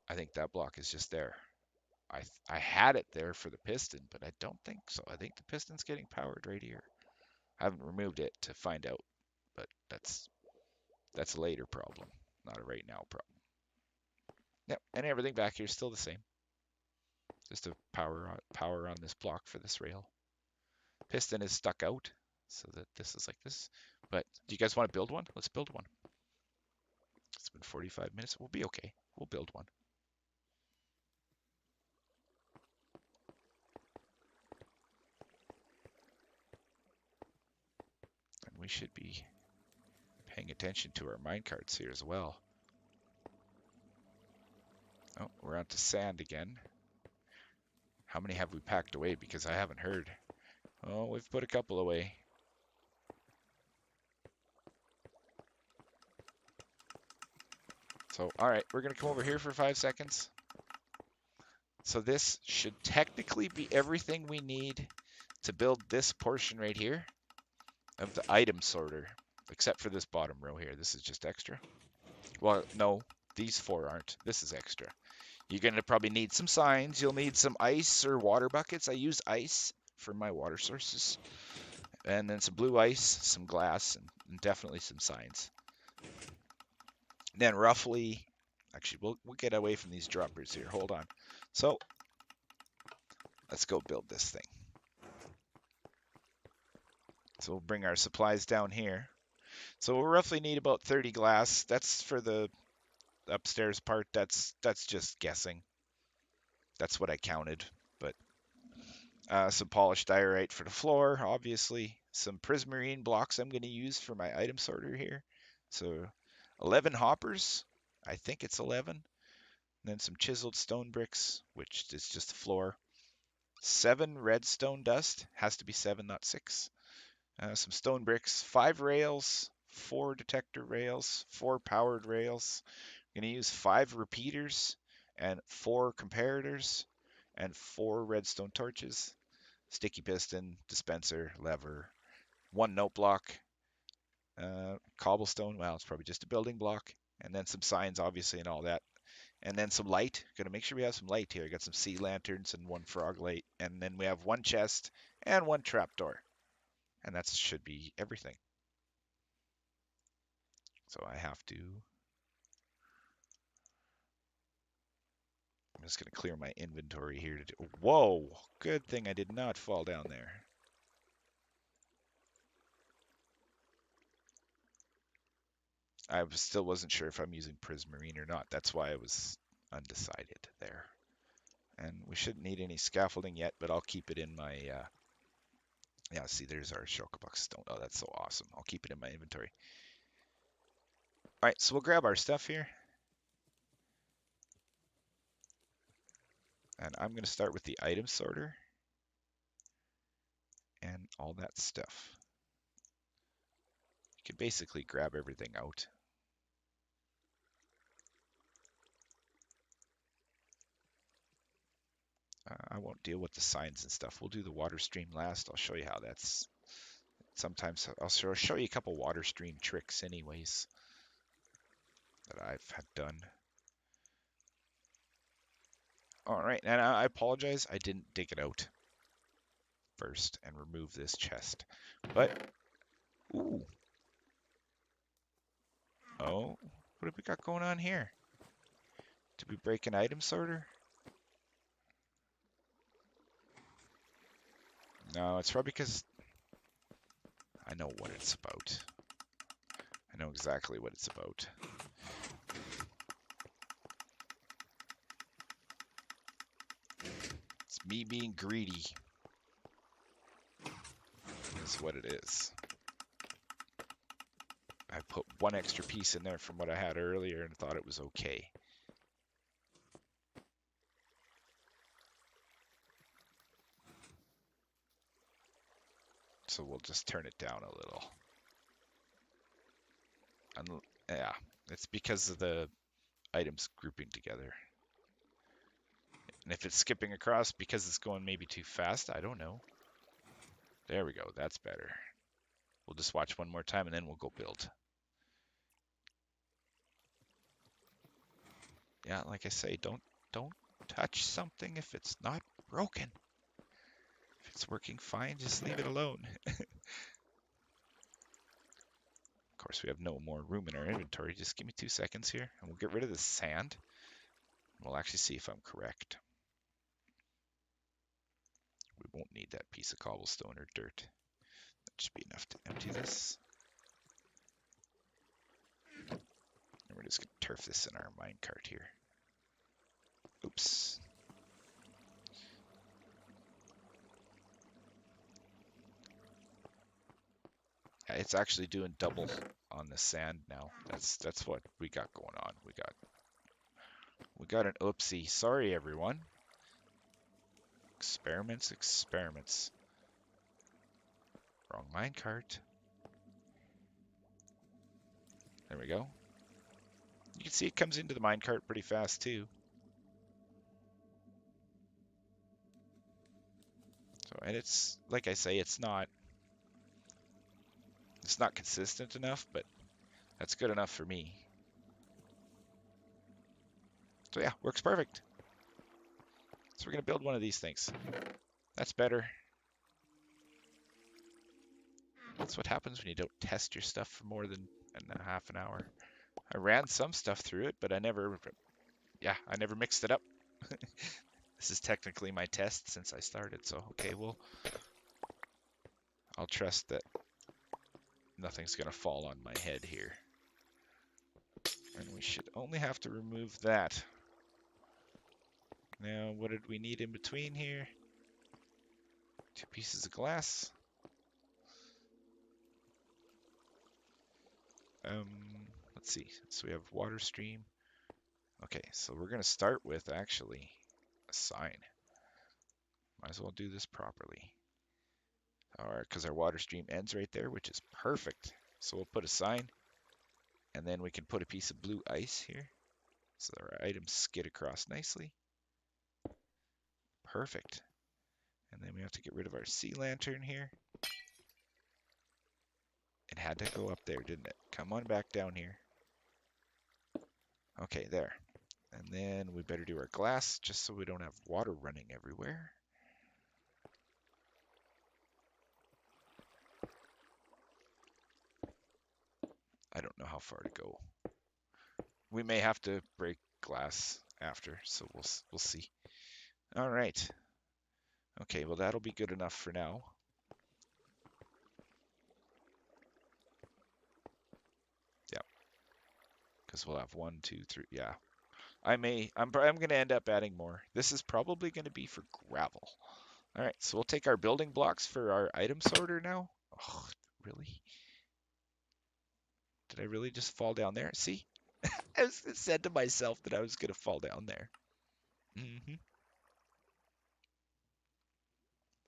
I think that block is just there. I had it there for the piston, but I don't think so. I think the piston's getting powered right here. I haven't removed it to find out, but that's a later problem, not a right now problem. Yep, and everything back here is still the same. Just a power on this block for this rail. Piston is stuck out, so that this is like this. But do you guys want to build one? Let's build one. It's been 45 minutes. We'll be okay. We'll build one. And we should be paying attention to our minecarts here as well. Oh, we're onto sand again. How many have we packed away? Because I haven't heard. Oh, we've put a couple away. So, all right, we're going to come over here for 5 seconds. So this should technically be everything we need to build this portion right here of the item sorter, except for this bottom row here. This is just extra. Well, no, these 4 aren't. This is extra. You're going to probably need some signs. You'll need some ice or water buckets. I use ice for my water sources. And then some blue ice, some glass, and definitely some signs. Then roughly, actually, we'll get away from these droppers here. Hold on. So let's go build this thing. So we'll bring our supplies down here. So we'll roughly need about 30 glass. That's for the upstairs part. That's just guessing. That's what I counted. But some polished diorite for the floor, obviously. Some prismarine blocks I'm going to use for my item sorter here. So 11 hoppers. I think it's 11. And then some chiseled stone bricks, which is just the floor. 7 redstone dust. Has to be 7, not 6. Some stone bricks. 5 rails. 4 detector rails. 4 powered rails. I'm going to use 5 repeaters and 4 comparators and 4 redstone torches. Sticky piston, dispenser, lever, 1 note block, cobblestone. Well, it's probably just a building block. And then some signs, obviously, and all that. And then some light. Gonna make sure we have some light here. Got some sea lanterns and 1 frog light. And then we have 1 chest and 1 trapdoor. And that should be everything. So I have to. I'm just gonna clear my inventory here to do. Whoa! Good thing I did not fall down there. I still wasn't sure if I'm using prismarine or not. That's why I was undecided there. And we shouldn't need any scaffolding yet, but I'll keep it in my, yeah, see, there's our shulker box stone. Oh, that's so awesome. I'll keep it in my inventory. All right, so we'll grab our stuff here. And I'm going to start with the item sorter and all that stuff. You can basically grab everything out. I won't deal with the signs and stuff. We'll do the water stream last. I'll show you how that's. Sometimes I'll show you a couple water stream tricks anyways that I've had done. All right, and I apologize. I didn't dig it out first and remove this chest. But, ooh. Oh, what have we got going on here? Did we break an item sorter? No, it's probably because I know what it's about. I know exactly what it's about. It's me being greedy. That's what it is. I put 1 extra piece in there from what I had earlier and thought it was okay. So we'll just turn it down a little. And yeah, it's because of the items grouping together. And if it's skipping across because it's going maybe too fast, I don't know. There we go. That's better. We'll just watch one more time and then we'll go build. Yeah, like I say, don't touch something if it's not broken. If it's working fine, just leave it alone. Of course, we have no more room in our inventory. Just give me 2 seconds here, and we'll get rid of the sand. We'll actually see if I'm correct. We won't need that piece of cobblestone or dirt. That should be enough to empty this. And we're just going to turf this in our minecart here. Oops. Yeah, it's actually doing double on the sand now. That's what we got going on. We got an oopsie. Sorry, everyone. Experiments. Wrong minecart. There we go. You can see it comes into the minecart pretty fast too. So, and it's like I say, it's not consistent enough, but that's good enough for me. So yeah, works perfect. So we're gonna build one of these things. That's better. That's what happens when you don't test your stuff for more than a half an hour. I ran some stuff through it, but I never mixed it up. This is technically my test since I started, so okay, well, I'll trust that nothing's gonna fall on my head here. And we should only have to remove that. Now, what did we need in between here? 2 pieces of glass. Let's see. So we have water stream. Okay, so we're gonna start with actually a sign. Might as well do this properly. Alright, because our water stream ends right there, which is perfect. So we'll put a sign, and then we can put a piece of blue ice here, so our items skid across nicely. Perfect. And then we have to get rid of our sea lantern here. It had to go up there, didn't it? Come on back down here. Okay, there. And then we better do our glass, just so we don't have water running everywhere. I don't know how far to go. We may have to break glass after, so we'll see. All right. Okay, well that'll be good enough for now. Yep. Because we'll have 1, 2, 3. Yeah. I'm going to end up adding more. This is probably going to be for gravel. All right, so we'll take our building blocks for our item sorter now. Oh, really? Did I really just fall down there? See? I said to myself that I was going to fall down there. Mm-hmm.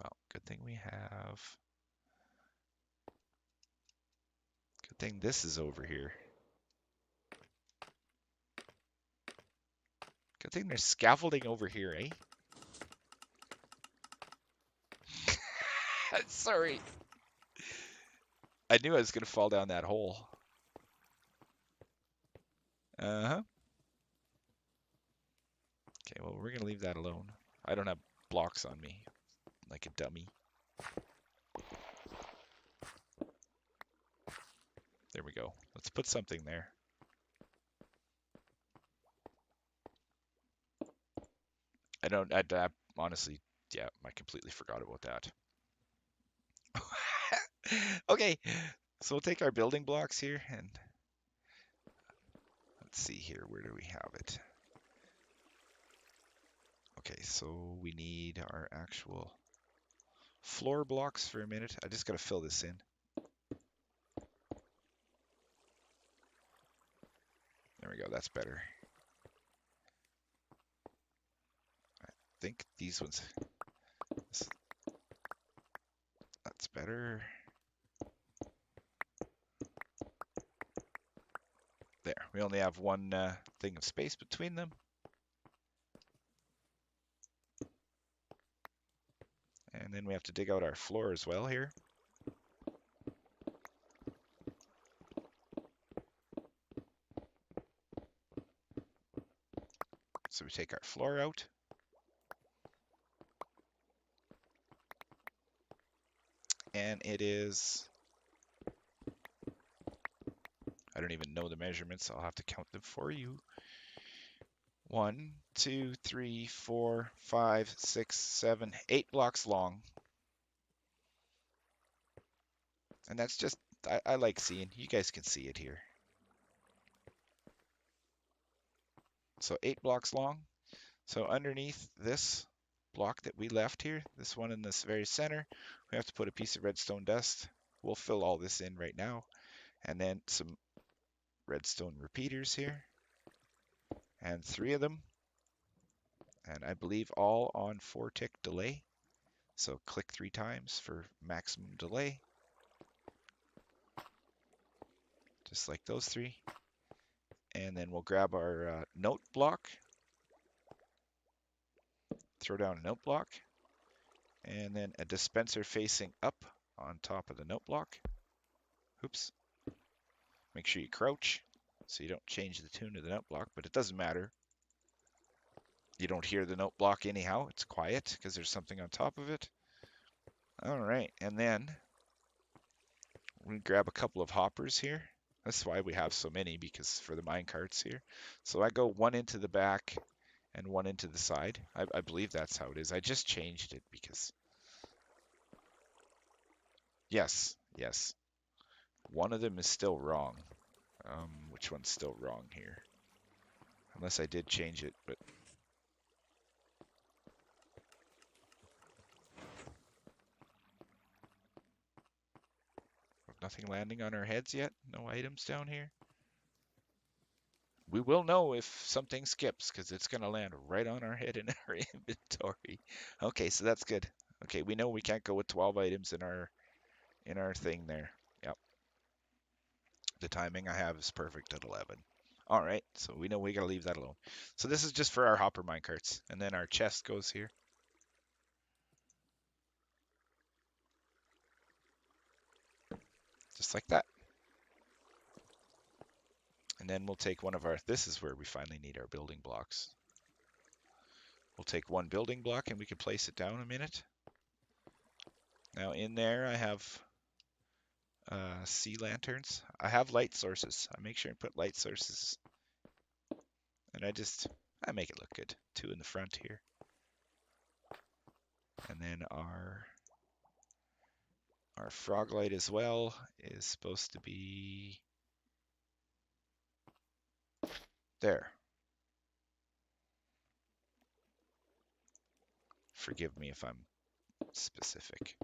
Well, good thing we have... Good thing this is over here. Good thing there's scaffolding over here, eh? Sorry. I knew I was going to fall down that hole. Uh-huh. Okay, well, we're going to leave that alone. I don't have blocks on me, like a dummy. There we go. Let's put something there. I honestly, yeah, I completely forgot about that. Okay, so we'll take our building blocks here and let's see here. Where do we have it? Okay, so we need our actual floor blocks for a minute. I just got to fill this in. There we go. That's better. I think these ones. That's better. There. We only have one thing of space between them. then we have to dig out our floor as well here. So we take our floor out. And it is, I don't even know the measurements. I'll have to count them for you. 1, 2, 3, 4, 5, 6, 7, 8 blocks long. And that's just, I like seeing, you guys can see it here. So 8 blocks long. So underneath this block that we left here, this one in this very center, we have to put a piece of redstone dust. We'll fill all this in right now. And then some redstone repeaters here. And 3 of them. And I believe all on 4-tick delay. So click 3 times for maximum delay. Just like those 3. And then we'll grab our note block. Throw down a note block. And then a dispenser facing up on top of the note block. Oops. Make sure you crouch so you don't change the tune of the note block, but it doesn't matter. You don't hear the note block anyhow. It's quiet because there's something on top of it. All right, and then we grab a couple of hoppers here. That's why we have so many, because for the mine carts here. So I go 1 into the back and 1 into the side. I believe that's how it is. I just changed it because... Yes, yes. One of them is still wrong. Which one's still wrong here? Unless I did change it, but... Nothing landing on our heads yet? No items down here? We will know if something skips, because it's going to land right on our head in our inventory. Okay, so that's good. Okay, we know we can't go with 12 items in our thing there. Yep. The timing I have is perfect at 11. All right, so we know we got to leave that alone. So this is just for our hopper minecarts, and then our chest goes here. Just like that. And then we'll take one of our, this is where we finally need our building blocks. We'll take 1 building block and we can place it down a minute. Now in there I have sea lanterns. I have light sources. I make sure and put light sources. And I make it look good. 2 in the front here. And then our frog light as well is supposed to be there. Forgive me if I'm specific.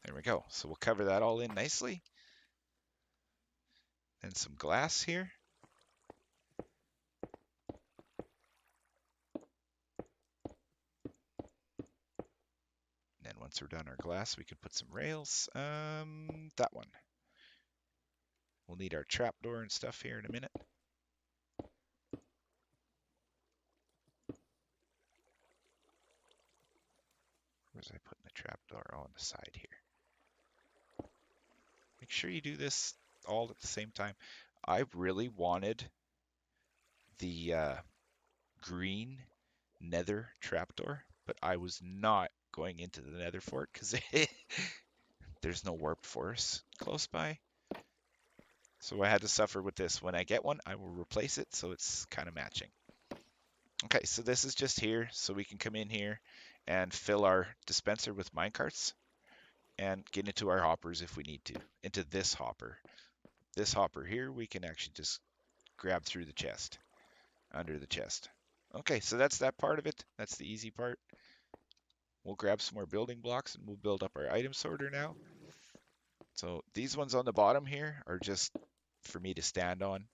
There we go. So we'll cover that all in nicely. And some glass here. And then once we're done our glass, we can put some rails. That one. We'll need our trapdoor and stuff here in a minute. Where's I putting the trapdoor? Oh, on the side here. Make sure you do this all at the same time. I really wanted the green nether trapdoor, but I was not going into the nether fort because there's no warp force close by. So I had to suffer with this. When I get one, I will replace it so it's kind of matching. Okay, so this is just here, so we can come in here and fill our dispenser with minecarts and get into our hoppers if we need to, into this hopper. This hopper here, we can actually just grab through the chest, under the chest. Okay, so that's that part of it. That's the easy part. We'll grab some more building blocks and we'll build up our item sorter now. So these ones on the bottom here are just for me to stand on,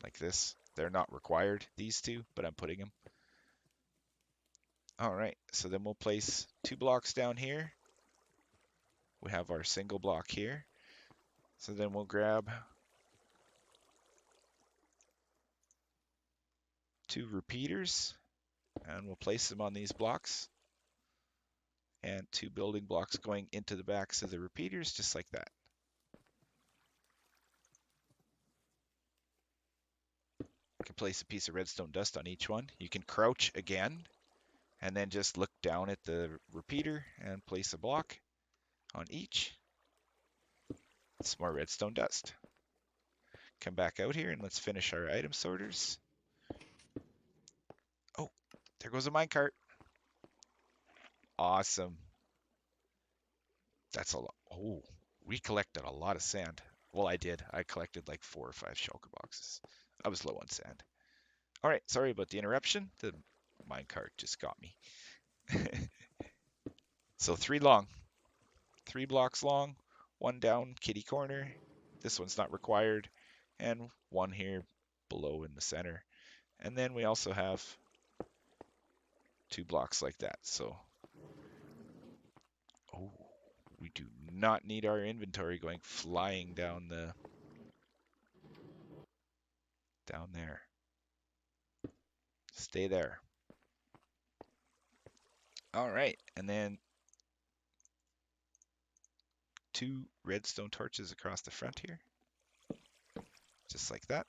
like this. They're not required, these 2, but I'm putting them. All right, so then we'll place 2 blocks down here. We have our single block here. So then we'll grab 2 repeaters. And we'll place them on these blocks. And 2 building blocks going into the backs of the repeaters, just like that. You can place a piece of redstone dust on each one. You can crouch again, and then just look down at the repeater and place a block on each. Some more redstone dust. Come back out here and let's finish our item sorters. Oh, there goes a minecart. Awesome. That's a lot. Oh, we collected a lot of sand. Well, I did. I collected like 4 or 5 shulker boxes. I was low on sand. All right, sorry about the interruption. The minecart just got me. So 3 long, 3 blocks long, 1 down kitty corner. This one's not required, and 1 here below in the center. And then we also have 2 blocks like that. So, oh, we do not need our inventory going flying down there. Stay there. All right, and then 2 redstone torches across the front here, just like that.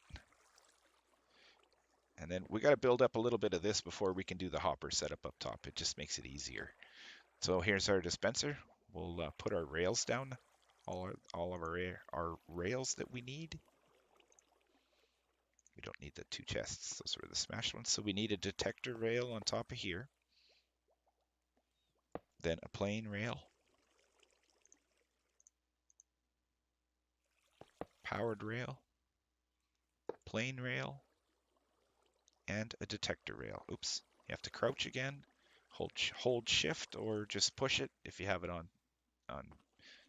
And then we got to build up a little bit of this before we can do the hopper setup up top. It just makes it easier. So here's our dispenser. We'll put our rails down, all of our rails that we need. We don't need the 2 chests. Those were the smashed ones. So we need a detector rail on top of here. Then a plain rail. Powered rail. Plain rail. And a detector rail. Oops. You have to crouch again. Hold shift or just push it if you have it on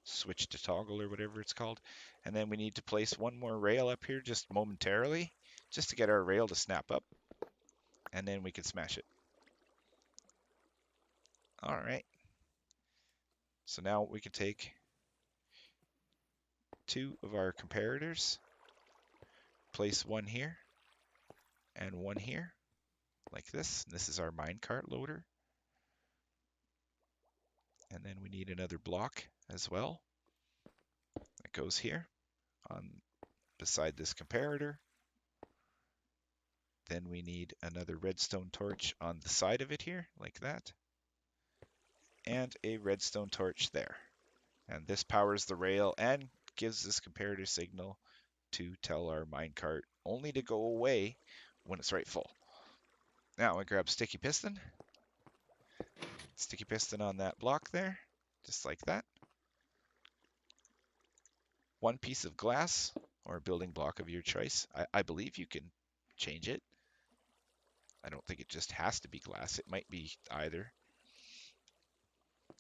switch to toggle or whatever it's called. And then we need to place 1 more rail up here just momentarily, just to get our rail to snap up. And then we can smash it. All right. So now we can take 2 of our comparators, place 1 here and 1 here, like this. This is our minecart loader. And then we need another block as well. That goes here on beside this comparator. Then we need another redstone torch on the side of it here, like that. And a redstone torch there. And this powers the rail and gives this comparator signal to tell our minecart only to go away when it's right full. Now I grab sticky piston. Sticky piston on that block there, just like that. 1 piece of glass or a building block of your choice. I believe you can change it. I don't think it just has to be glass. It might be either.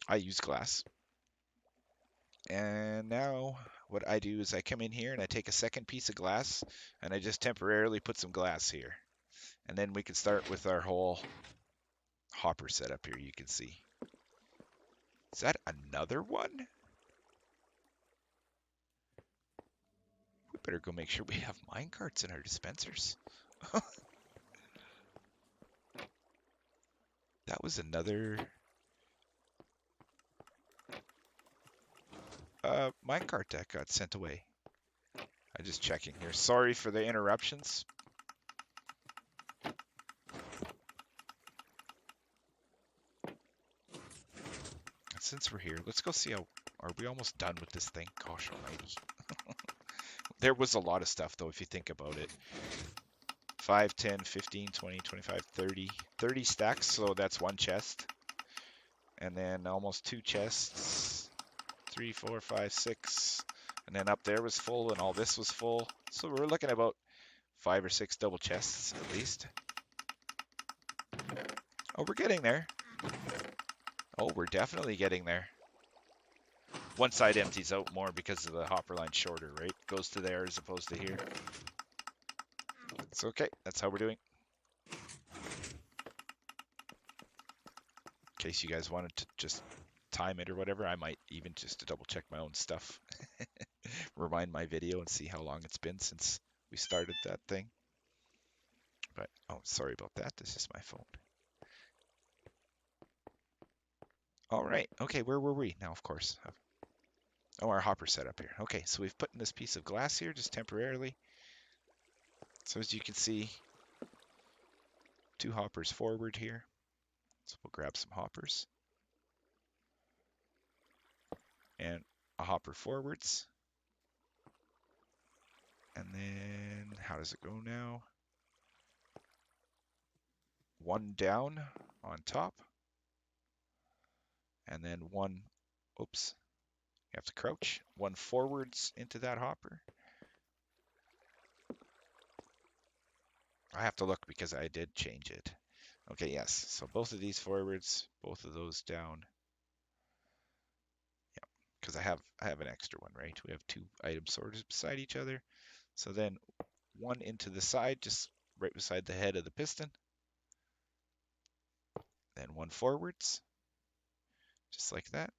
I use glass. And now what I do is I come in here and I take a 2nd piece of glass and I just temporarily put some glass here. And then we can start with our whole hopper setup here, you can see. Is that another one? We better go make sure we have minecarts in our dispensers. That was another minecart that got sent away. I'm just checking here. Sorry for the interruptions. Since we're here, let's go see how... Are we almost done with this thing? Gosh almighty. There was a lot of stuff, though, if you think about it. 5, 10, 15, 20, 25, 30. 30 stacks, so that's 1 chest. And then almost 2 chests. 3, 4, 5, 6. And then up there was full, and all this was full. So we're looking at about 5 or 6 double chests, at least. Oh, we're getting there. Oh, we're definitely getting there. One side empties out more because of the hopper line shorter, right? Goes to there as opposed to here. It's okay. That's how we're doing. In case you guys wanted to just time it or whatever, I might even just to double check my own stuff. Rewind my video and see how long it's been since we started that thing. But, oh, sorry about that. This is my phone. All right. Okay, where were we? Now, of course. Oh, our hopper set up here. Okay, so we've put in this piece of glass here just temporarily. So as you can see, 2 hoppers forward here. So we'll grab some hoppers. And a hopper forwards. And then, how does it go now? 1 down on top. And then 1, oops, you have to crouch. 1 forwards into that hopper. I have to look because I did change it. Okay, yes. So both of these forwards, both of those down. Yep, because I have an extra one, right? We have 2 item sorters beside each other. So then 1 into the side, just right beside the head of the piston. Then 1 forwards, just like that.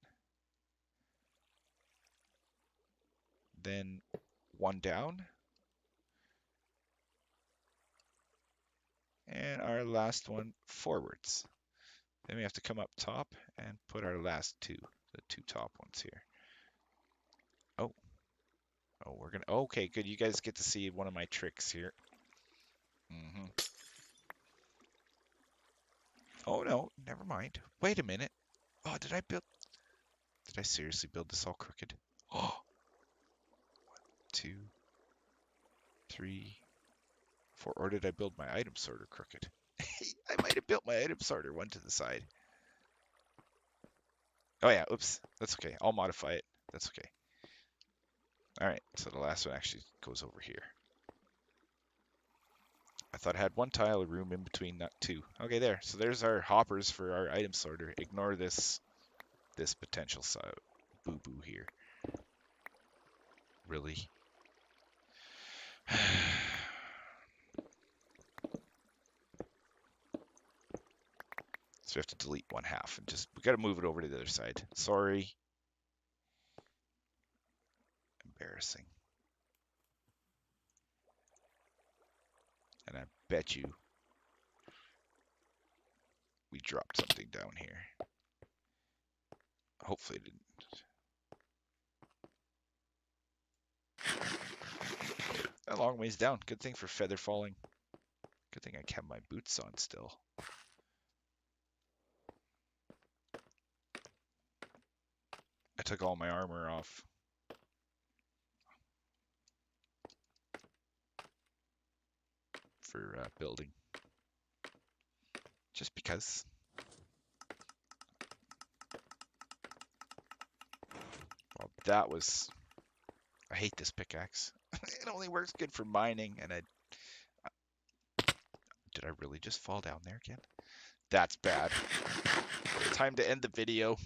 Then 1 down. And our last one forwards. Then we have to come up top and put our last 2, the 2 top ones here. Oh, we're gonna. Okay, good. You guys get to see one of my tricks here. hmm Oh no, never mind. Wait a minute. Oh, did I build? Did I seriously build this all crooked? Oh, 2, 3, 4. Or did I build my item sorter crooked? I might have built my item sorter one to the side. Oh yeah, oops. That's okay. I'll modify it. That's okay. All right, so the last one actually goes over here. I thought I had 1 tile of room in between that 2. Okay, there. So there's our hoppers for our item sorter. Ignore this potential boo-boo here. Really? So we have to delete 1/2 and we got to move it over to the other side. Sorry. Embarrassing. And I bet you we dropped something down here. Hopefully it didn't. A long ways down. Good thing for feather falling. Good thing I kept my boots on still. I took all my armor off. For building. Just because. Well, that was... I hate this pickaxe. It only works good for mining, and did I really just fall down there again? That's bad. Time to end the video.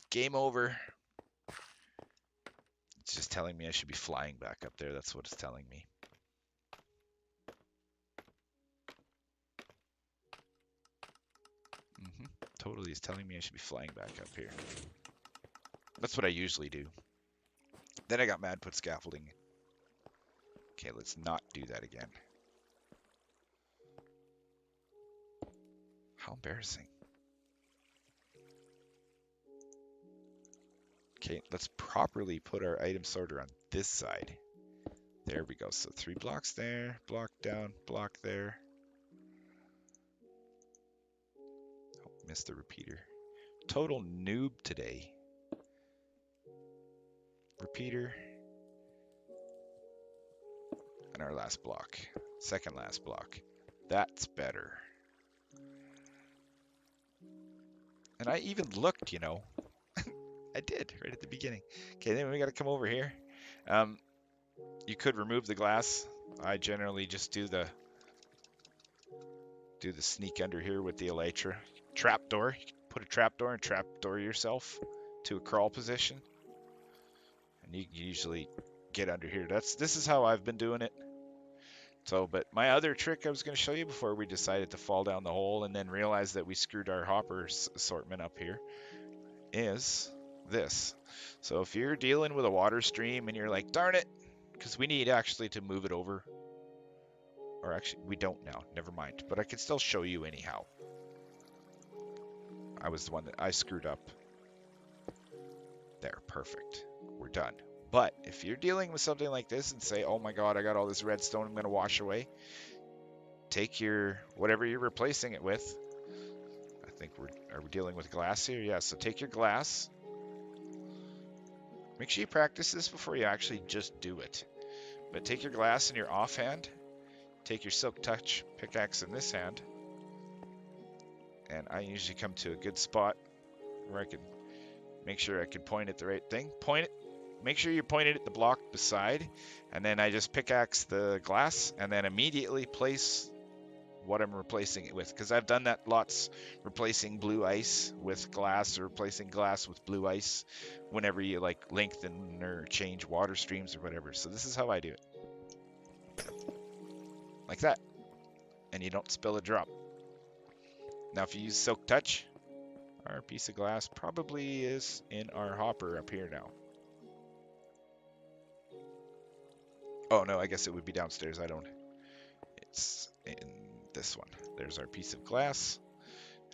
Game over. It's just telling me I should be flying back up there. That's what it's telling me. Totally is telling me I should be flying back up here. That's what I usually do. Then I got mad, put scaffolding. Okay, let's not do that again. How embarrassing. Okay, let's properly put our item sorter on this side. There we go. So 3 blocks there, block down, block there. Oh, missed the repeater. Total noob today. Repeater. And our last block. Second last block. That's better. And I even looked, you know. I did right at the beginning. Okay, then we got to come over here. You could remove the glass. I generally just do the sneak under here with the elytra. Trapdoor. You can put a trapdoor and trapdoor yourself to a crawl position. And you can usually get under here. This is how I've been doing it. So, but my other trick I was going to show you before we decided to fall down the hole and then realize that we screwed our hopper assortment up here is this. So if you're dealing with a water stream and you're like, darn it, because we need actually to move it over. Or actually, we don't now. Never mind. But I can still show you anyhow. I was the one that I screwed up. There, perfect. We're done. But if you're dealing with something like this and say, oh my God, I got all this redstone I'm going to wash away, take your, whatever you're replacing it with. I think are we dealing with glass here? Yeah, so take your glass. Make sure you practice this before you actually just do it. But take your glass in your offhand. Take your silk touch pickaxe in this hand. And I usually come to a good spot where I can make sure I can point at the right thing. Point it. Make sure you point it at the block beside. And then I just pickaxe the glass and then immediately place what I'm replacing it with, because I've done that lots, replacing blue ice with glass or replacing glass with blue ice whenever you like lengthen or change water streams or whatever. So this is how I do it, like that, and you don't spill a drop. Now if you use silk touch, our piece of glass probably is in our hopper up here now. Oh no, I guess it would be downstairs. I don't, it's in this one. There's our piece of glass.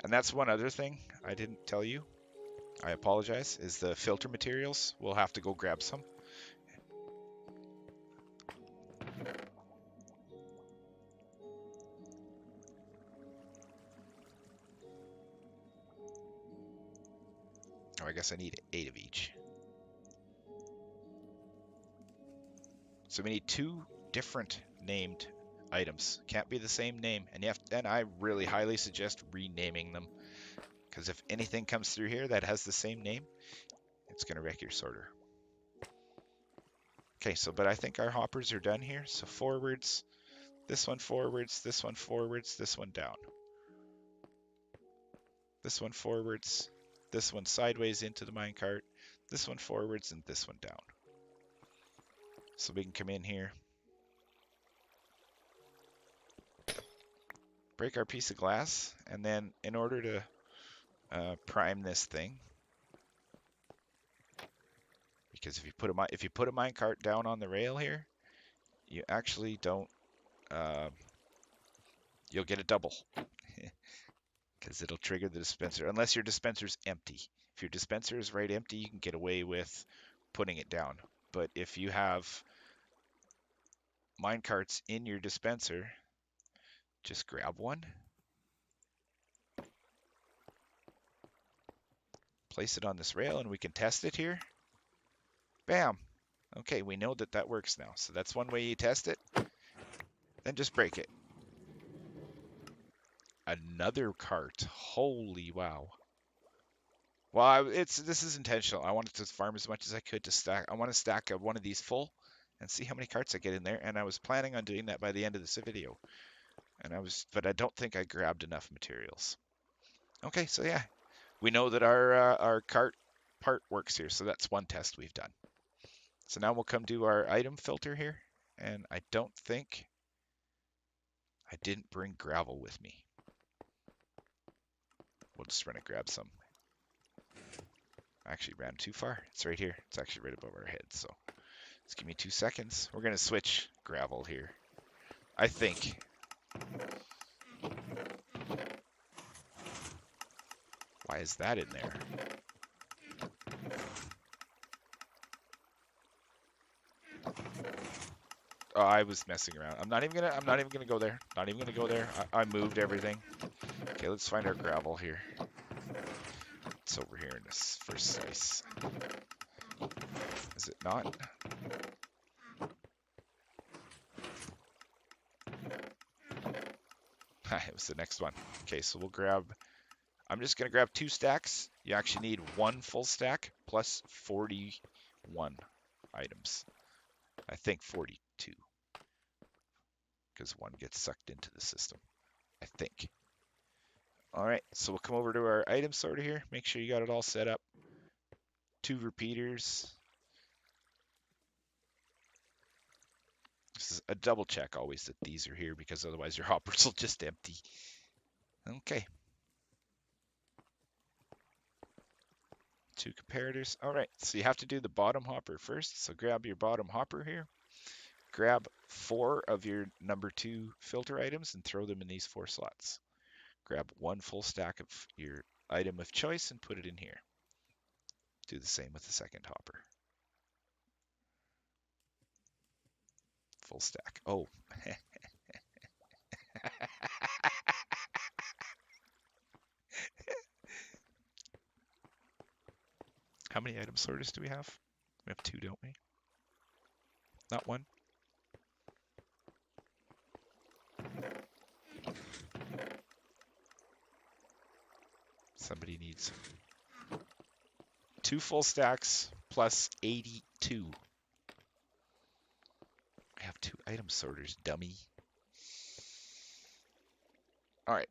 And that's one other thing I didn't tell you, I apologize, is the filter materials. We'll have to go grab some. Oh, I guess I need 8 of each. So we need 2 different named items. Can't be the same name. And I really highly suggest renaming them, because if anything comes through here that has the same name, it's going to wreck your sorter. Okay, so but I think our hoppers are done here. So forwards, this one forwards, this one forwards, this one down. This one forwards, this one sideways into the minecart, this one forwards, and this one down. So we can come in here, break our piece of glass, and then in order to prime this thing, because if you put a minecart down on the rail here, you actually don't, you'll get a double, because it'll trigger the dispenser, unless your dispenser's empty. If your dispenser is right empty, you can get away with putting it down. But if you have minecarts in your dispenser, just grab one, place it on this rail, and we can test it here. Bam. Okay, we know that that works now. So that's one way you test it. Then just break it. Another cart. Holy wow. Well, this is intentional. I wanted to farm as much as I could to stack. I want to stack one of these full and see how many carts I get in there. And I was planning on doing that by the end of this video. But I don't think I grabbed enough materials. Okay, so yeah, we know that our cart part works here. So that's one test we've done. So now we'll come do our item filter here. And I don't think I didn't bring gravel with me. We'll just run and grab some. I actually ran too far. It's right here. It's actually right above our heads. So just give me 2 seconds. We're going to switch gravel here, I think. Why is that in there? Oh, I was messing around. I'm not even gonna go there. Not even gonna go there. I moved everything. Okay, let's find our gravel here. It's over here in this first slice. Is it not? It was the next one. Okay, so we'll grab, I'm just gonna grab 2 stacks. You actually need 1 full stack plus 41 items. I think 42, because 1 gets sucked into the system, I think. All right, so we'll come over to our item sorter here. Make sure you got it all set up. 2 repeaters. This is a double check always that these are here, because otherwise your hoppers will just empty. Okay. 2 comparators. All right, so you have to do the bottom hopper first. So grab your bottom hopper here. Grab 4 of your number 2 filter items and throw them in these 4 slots. Grab 1 full stack of your item of choice and put it in here. Do the same with the second hopper. Full stack. Oh. How many item sorters do we have? We have 2, don't we? Not 1? Somebody needs 2 full stacks plus 82. I have 2 item sorters, dummy. All right.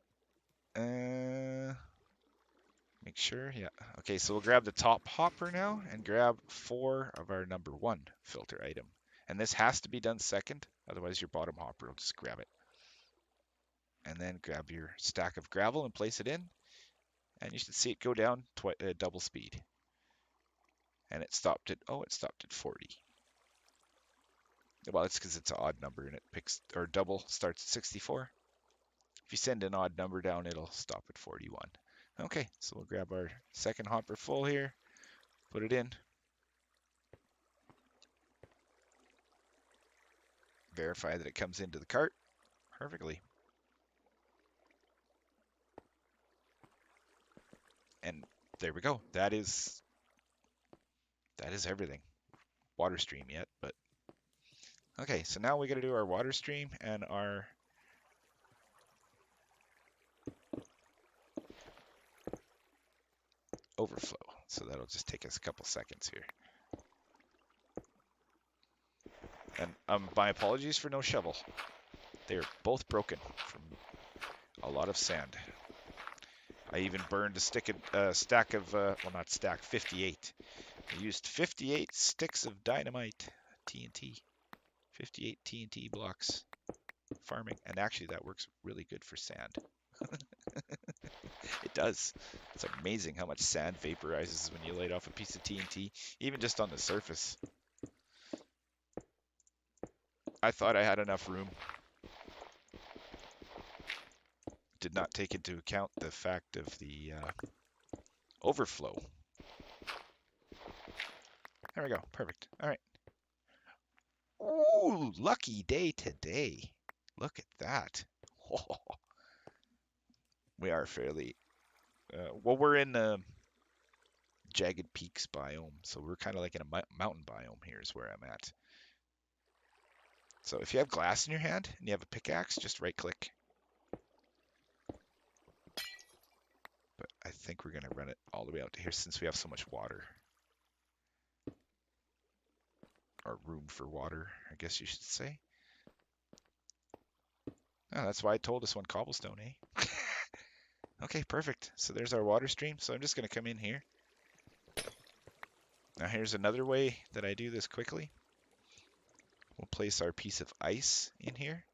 Make sure, yeah. Okay, so we'll grab the top hopper now and grab 4 of our number 1 filter item. And this has to be done second, otherwise your bottom hopper will just grab it. And then grab your stack of gravel and place it in, and you should see it go down double speed. And it stopped at, oh, it stopped at 40. Well, it's because it's an odd number and it picks, or double starts at 64. If you send an odd number down, it'll stop at 41. Okay, so we'll grab our second hopper full here, put it in. Verify that it comes into the cart perfectly. And there we go. That is everything. Water stream yet, but okay, so now we got to do our water stream and our overflow. So that'll just take us a couple seconds here. And my apologies for no shovel. They're both broken from a lot of sand. I even burned a stack of, well, not stack, 58. I used 58 sticks of dynamite, TNT, 58 TNT blocks farming. And actually that works really good for sand. It does. It's amazing how much sand vaporizes when you light off a piece of TNT, even just on the surface. I thought I had enough room. Did not take into account the fact of the overflow. There we go. Perfect. All right. Ooh, lucky day today. Look at that. Oh, we are fairly... well, we're in the jagged peaks biome, so we're kind of like in a mountain biome here is where I'm at. So if you have glass in your hand and you have a pickaxe, just right-click. But I think we're going to run it all the way out to here since we have so much water. Or room for water, I guess you should say. Oh, that's why I told us one cobblestone, eh? Okay, perfect. So there's our water stream. So I'm just going to come in here. Now here's another way that I do this quickly. We'll place our piece of ice in here.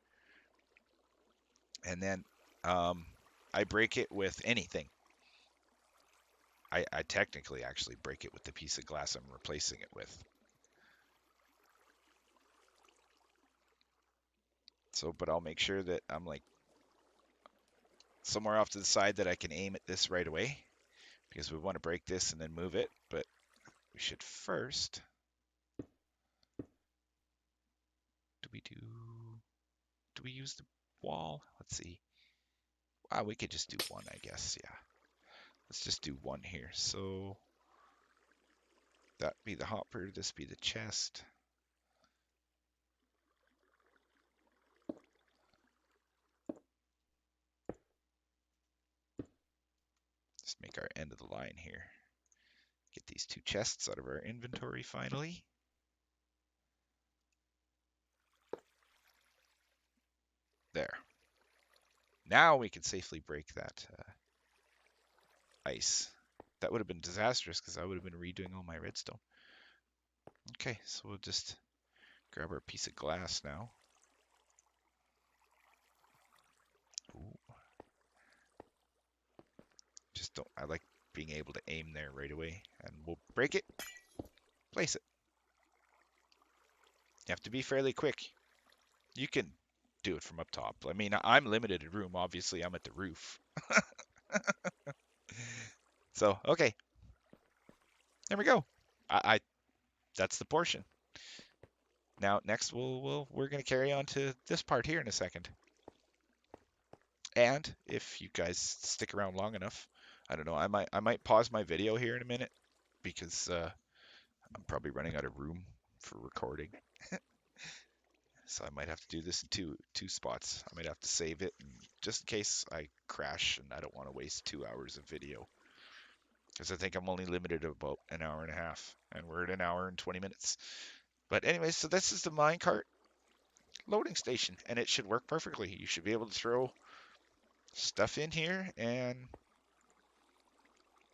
And then I break it with anything. I technically actually break it with the piece of glass I'm replacing it with. So, but I'll make sure that I'm like somewhere off to the side that I can aim at this right away, because we want to break this and then move it, but we should first, do we use the wall? Let's see. Wow, we could just do one, I guess. Yeah, let's just do one here. So that be the hopper, this be the chest. Just make our end of the line here. Get these 2 chests out of our inventory finally. There. Now we can safely break that ice. That would have been disastrous because I would have been redoing all my redstone. Okay, so we'll just grab our piece of glass now. Ooh. Just don't, I like being able to aim there right away. And we'll break it, place it. You have to be fairly quick. You can do it from up top. I mean, I'm limited in room. Obviously, I'm at the roof. So, okay, there we go. I that's the portion. Now, next we're gonna carry on to this part here in a second. And if you guys stick around long enough, I don't know, I might pause my video here in a minute because I'm probably running out of room for recording. So I might have to do this in two spots. I might have to save it just in case I crash and I don't want to waste 2 hours of video. Because I think I'm only limited to about an hour and a half, and we're at an hour and 20 minutes. But anyway, so this is the minecart loading station, and it should work perfectly. You should be able to throw stuff in here, and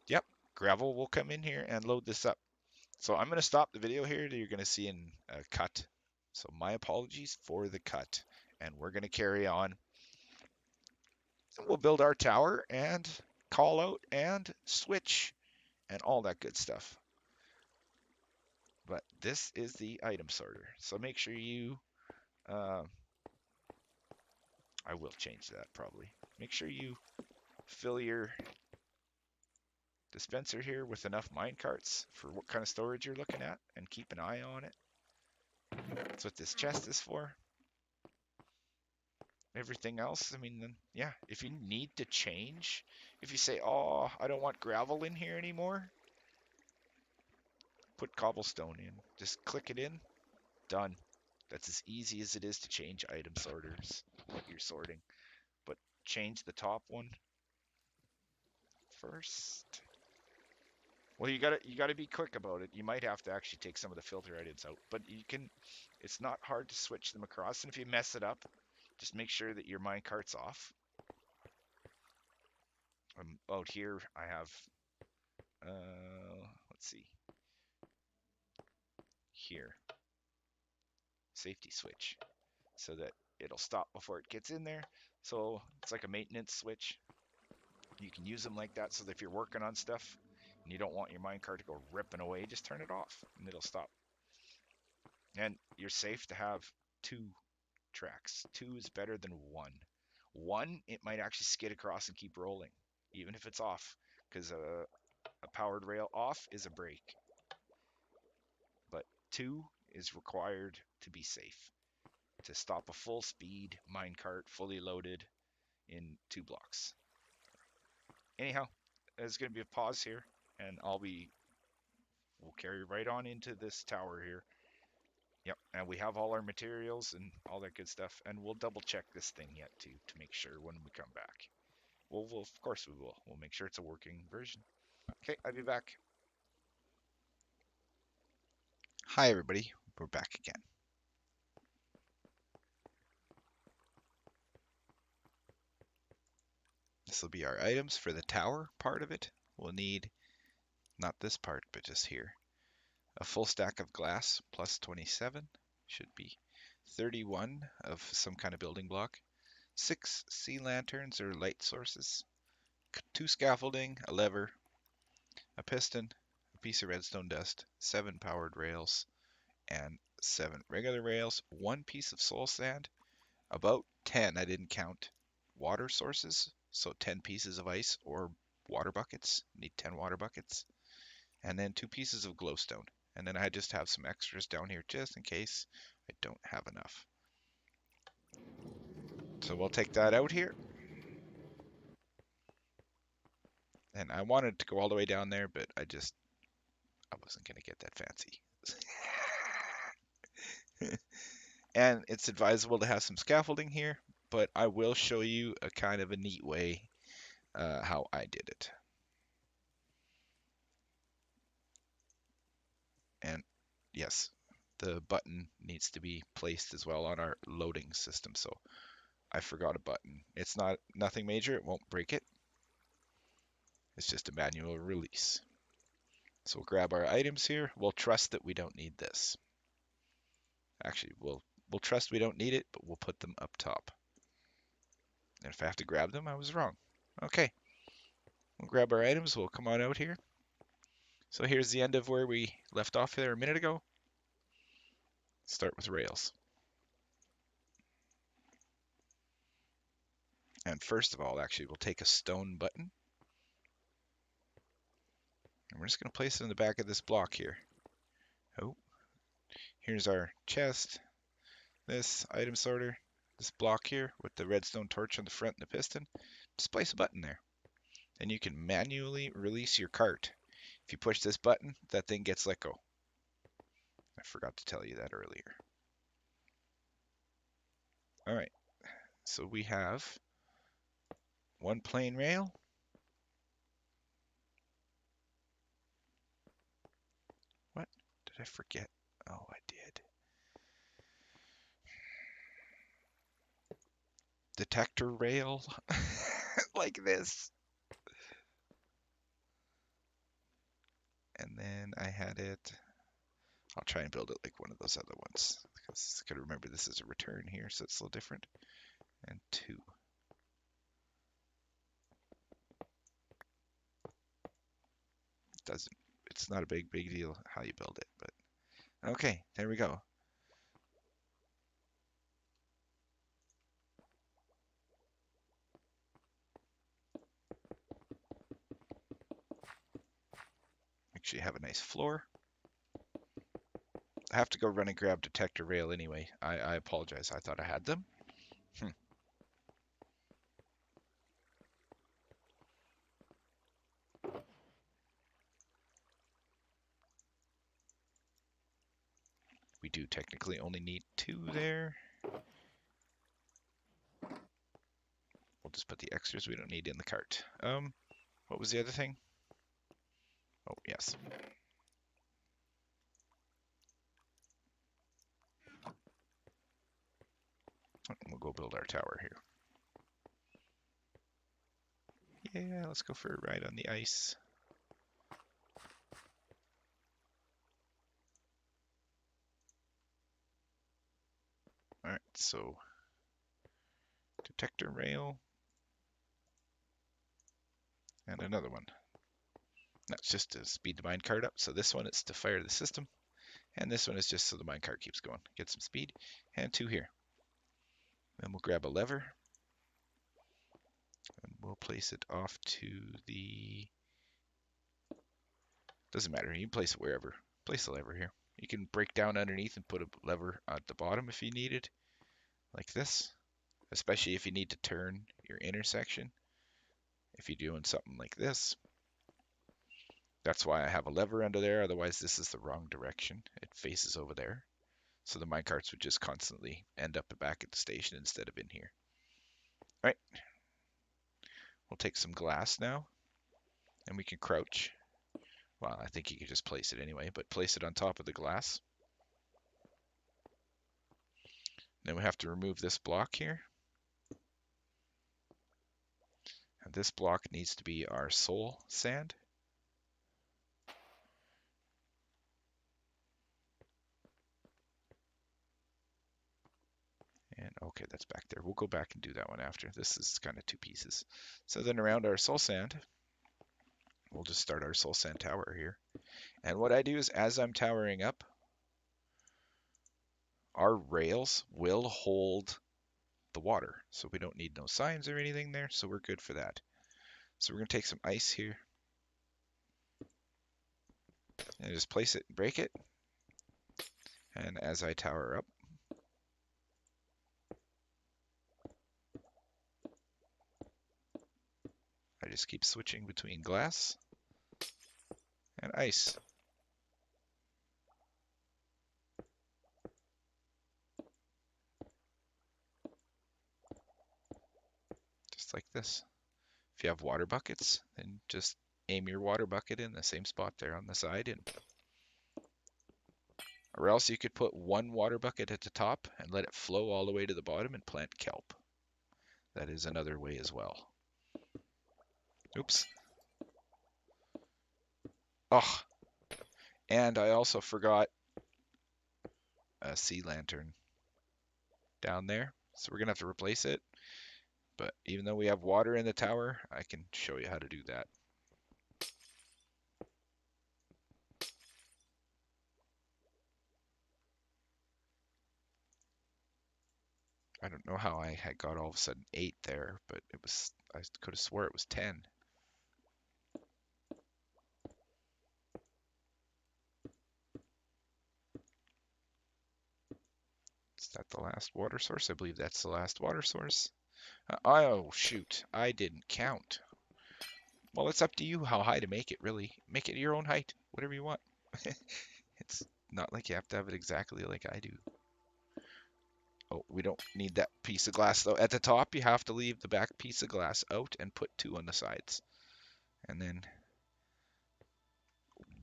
yep, gravel will come in here and load this up. So I'm going to stop the video here. You're going to see in a cut. So my apologies for the cut. And we're going to carry on. We'll build our tower and call out and switch and all that good stuff. But this is the item sorter. So make sure you, I will change that probably. Make sure you fill your dispenser here with enough mine carts for what kind of storage you're looking at and keep an eye on it. That's what this chest is for. Everything else, I mean, then, yeah, if you need to change, if you say, oh, I don't want gravel in here anymore, put cobblestone in. Just click it in, done. That's as easy as it is to change item sorters, what you're sorting. But change the top one first. Well, you gotta be quick about it. You might have to actually take some of the filter items out, but you can. It's not hard to switch them across, and if you mess it up, just make sure that your minecart's off. Out here, I have. Let's see. Here, safety switch, so that it'll stop before it gets in there. So it's like a maintenance switch. You can use them like that, so that if you're working on stuff and you don't want your minecart to go ripping away, just turn it off and it'll stop. And you're safe to have two tracks. Two is better than one. One, it might actually skid across and keep rolling, even if it's off, because a powered rail off is a brake. But two is required to be safe, to stop a full speed minecart fully loaded in 2 blocks. Anyhow, there's going to be a pause here, and we'll carry right on into this tower here. Yep, and we have all our materials and all that good stuff, and we'll double check this thing yet too to make sure when we come back. Of course we will. We'll make sure it's a working version. Okay, I'll be back. Hi everybody, we're back again. This will be our items for the tower part of it. We'll need, not this part, but just here. A full stack of glass plus 27, should be 31 of some kind of building block. 6 sea lanterns or light sources. 2 scaffolding, a lever, a piston, a piece of redstone dust, 7 powered rails, and 7 regular rails, 1 piece of soul sand, about 10, I didn't count, water sources, so 10 pieces of ice or water buckets, need 10 water buckets, and then 2 pieces of glowstone. And then I just have some extras down here just in case I don't have enough. So we'll take that out here. And I wanted to go all the way down there, but I wasn't going to get that fancy. And it's advisable to have some scaffolding here, but I will show you a kind of a neat way how I did it. And yes, the button needs to be placed as well on our loading system. So I forgot a button. It's nothing major. It won't break it. It's just a manual release. So we'll grab our items here. We'll trust that we don't need this. Actually, we'll trust we don't need it, but we'll put them up top. And if I have to grab them, I was wrong. Okay. We'll grab our items. We'll come on out here. So here's the end of where we left off there a minute ago. Start with rails. And first of all, actually, we'll take a stone button. And we're just going to place it in the back of this block here. Oh, here's our chest, this item sorter, this block here with the redstone torch on the front and the piston. Just place a button there. And you can manually release your cart. If you push this button, that thing gets let go. I forgot to tell you that earlier. All right, so we have one plain rail. What did I forget? Oh, I did. Detector rail like this. And then I had it. I'll try and build it like one of those other ones because I gotta remember this is a return here, so it's a little different. And two. Doesn't. It's not a big deal how you build it, but okay, there we go. Make sure you have a nice floor. I have to go run and grab detector rail anyway. I apologize. I thought I had them. We do technically only need two there. We'll just put the extras we don't need in the cart. What was the other thing? Oh, yes. We'll go build our tower here. Yeah, let's go for a ride on the ice. All right, so detector rail and another one. That's just to speed the minecart up. So this one is to fire the system, and this one is just so the minecart keeps going. Get some speed, and two here. Then we'll grab a lever, and we'll place it off to the... Doesn't matter, you can place it wherever. Place the lever here. You can break down underneath and put a lever at the bottom if you need it, like this. Especially if you need to turn your intersection. If you're doing something like this. That's why I have a lever under there, otherwise this is the wrong direction. It faces over there. So the minecarts would just constantly end up back at the station instead of in here. All right. We'll take some glass now, and we can crouch. Well, I think you could just place it anyway, but place it on top of the glass. Then we have to remove this block here. And this block needs to be our soul sand. And okay, that's back there. We'll go back and do that one after. This is kind of two pieces. So then around our soul sand, we'll just start our soul sand tower here. And what I do is as I'm towering up, our rails will hold the water. So we don't need no signs or anything there. So we're good for that. So we're going to take some ice here and just place it and break it. And as I tower up, I just keep switching between glass and ice. Just like this. If you have water buckets, then just aim your water bucket in the same spot there on the side. Or else you could put one water bucket at the top and let it flow all the way to the bottom and plant kelp. That is another way as well. Oops. Oh, and I also forgot a sea lantern down there. So we're going to have to replace it. But even though we have water in the tower, I can show you how to do that. I don't know how I had got all of a sudden 8 there, but I could have swore it was 10. that the last water source? I believe that's the last water source. Oh, shoot. I didn't count. Well, it's up to you how high to make it, really. Make it your own height, whatever you want. It's not like you have to have it exactly like I do. Oh, we don't need that piece of glass, though. At the top, you have to leave the back piece of glass out and put 2 on the sides. And then,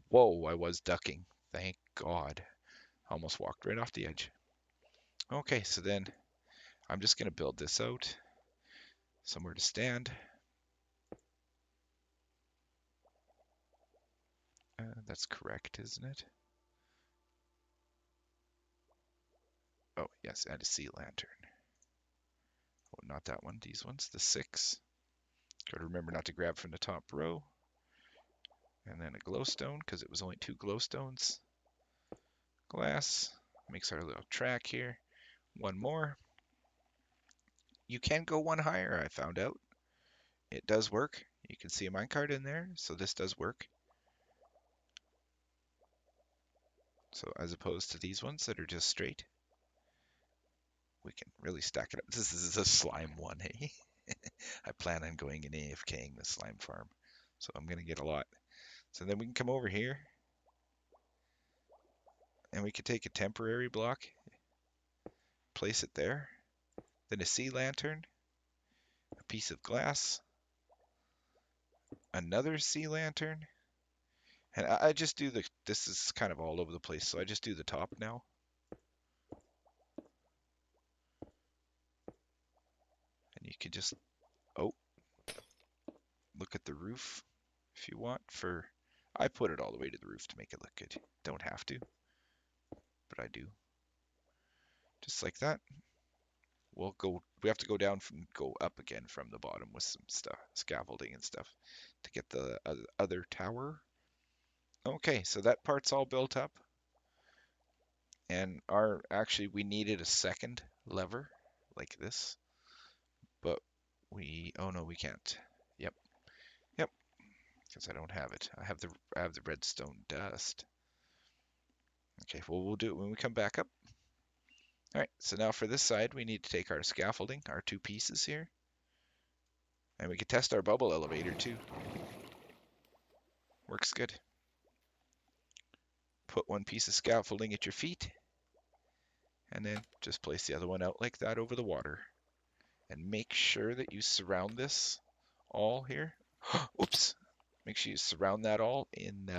whoa, I was ducking. Thank God. Almost walked right off the edge. Okay, so then I'm just going to build this out. Somewhere to stand. That's correct, isn't it? Oh, yes, and a sea lantern. Oh, not that one. These ones, the 6. Gotta remember not to grab from the top row. And then a glowstone, because it was only 2 glowstones. Glass. Makes our little track here. 1 more. You can go 1 higher, I found out. It does work. You can see a minecart in there, so this does work. So as opposed to these ones that are just straight, we can really stack it up. This is a slime one, hey? I plan on going and AFKing the slime farm, so I'm going to get a lot. So then we can come over here, and we can take a temporary block, place it there, then a sea lantern, a piece of glass, another sea lantern, and I just do this is kind of all over the place, so I just do the top now. And you can just, oh, look at the roof if you want for, I put it all the way to the roof to make it look good. Don't have to, but I do. Just like that. We have to go down go up again from the bottom with some stuff, scaffolding and stuff to get the other tower. Okay, so that part's all built up. And actually we needed a second lever like this, but oh no, we can't. Yep, yep, because I don't have it. I have the redstone dust. Okay, well, we'll do it when we come back up. All right, so now for this side, we need to take our scaffolding, our 2 pieces here, and we can test our bubble elevator too. Works good. Put 1 piece of scaffolding at your feet, and then just place the other one out like that over the water. And make sure that you surround this all here. Oops. Make sure you surround that all in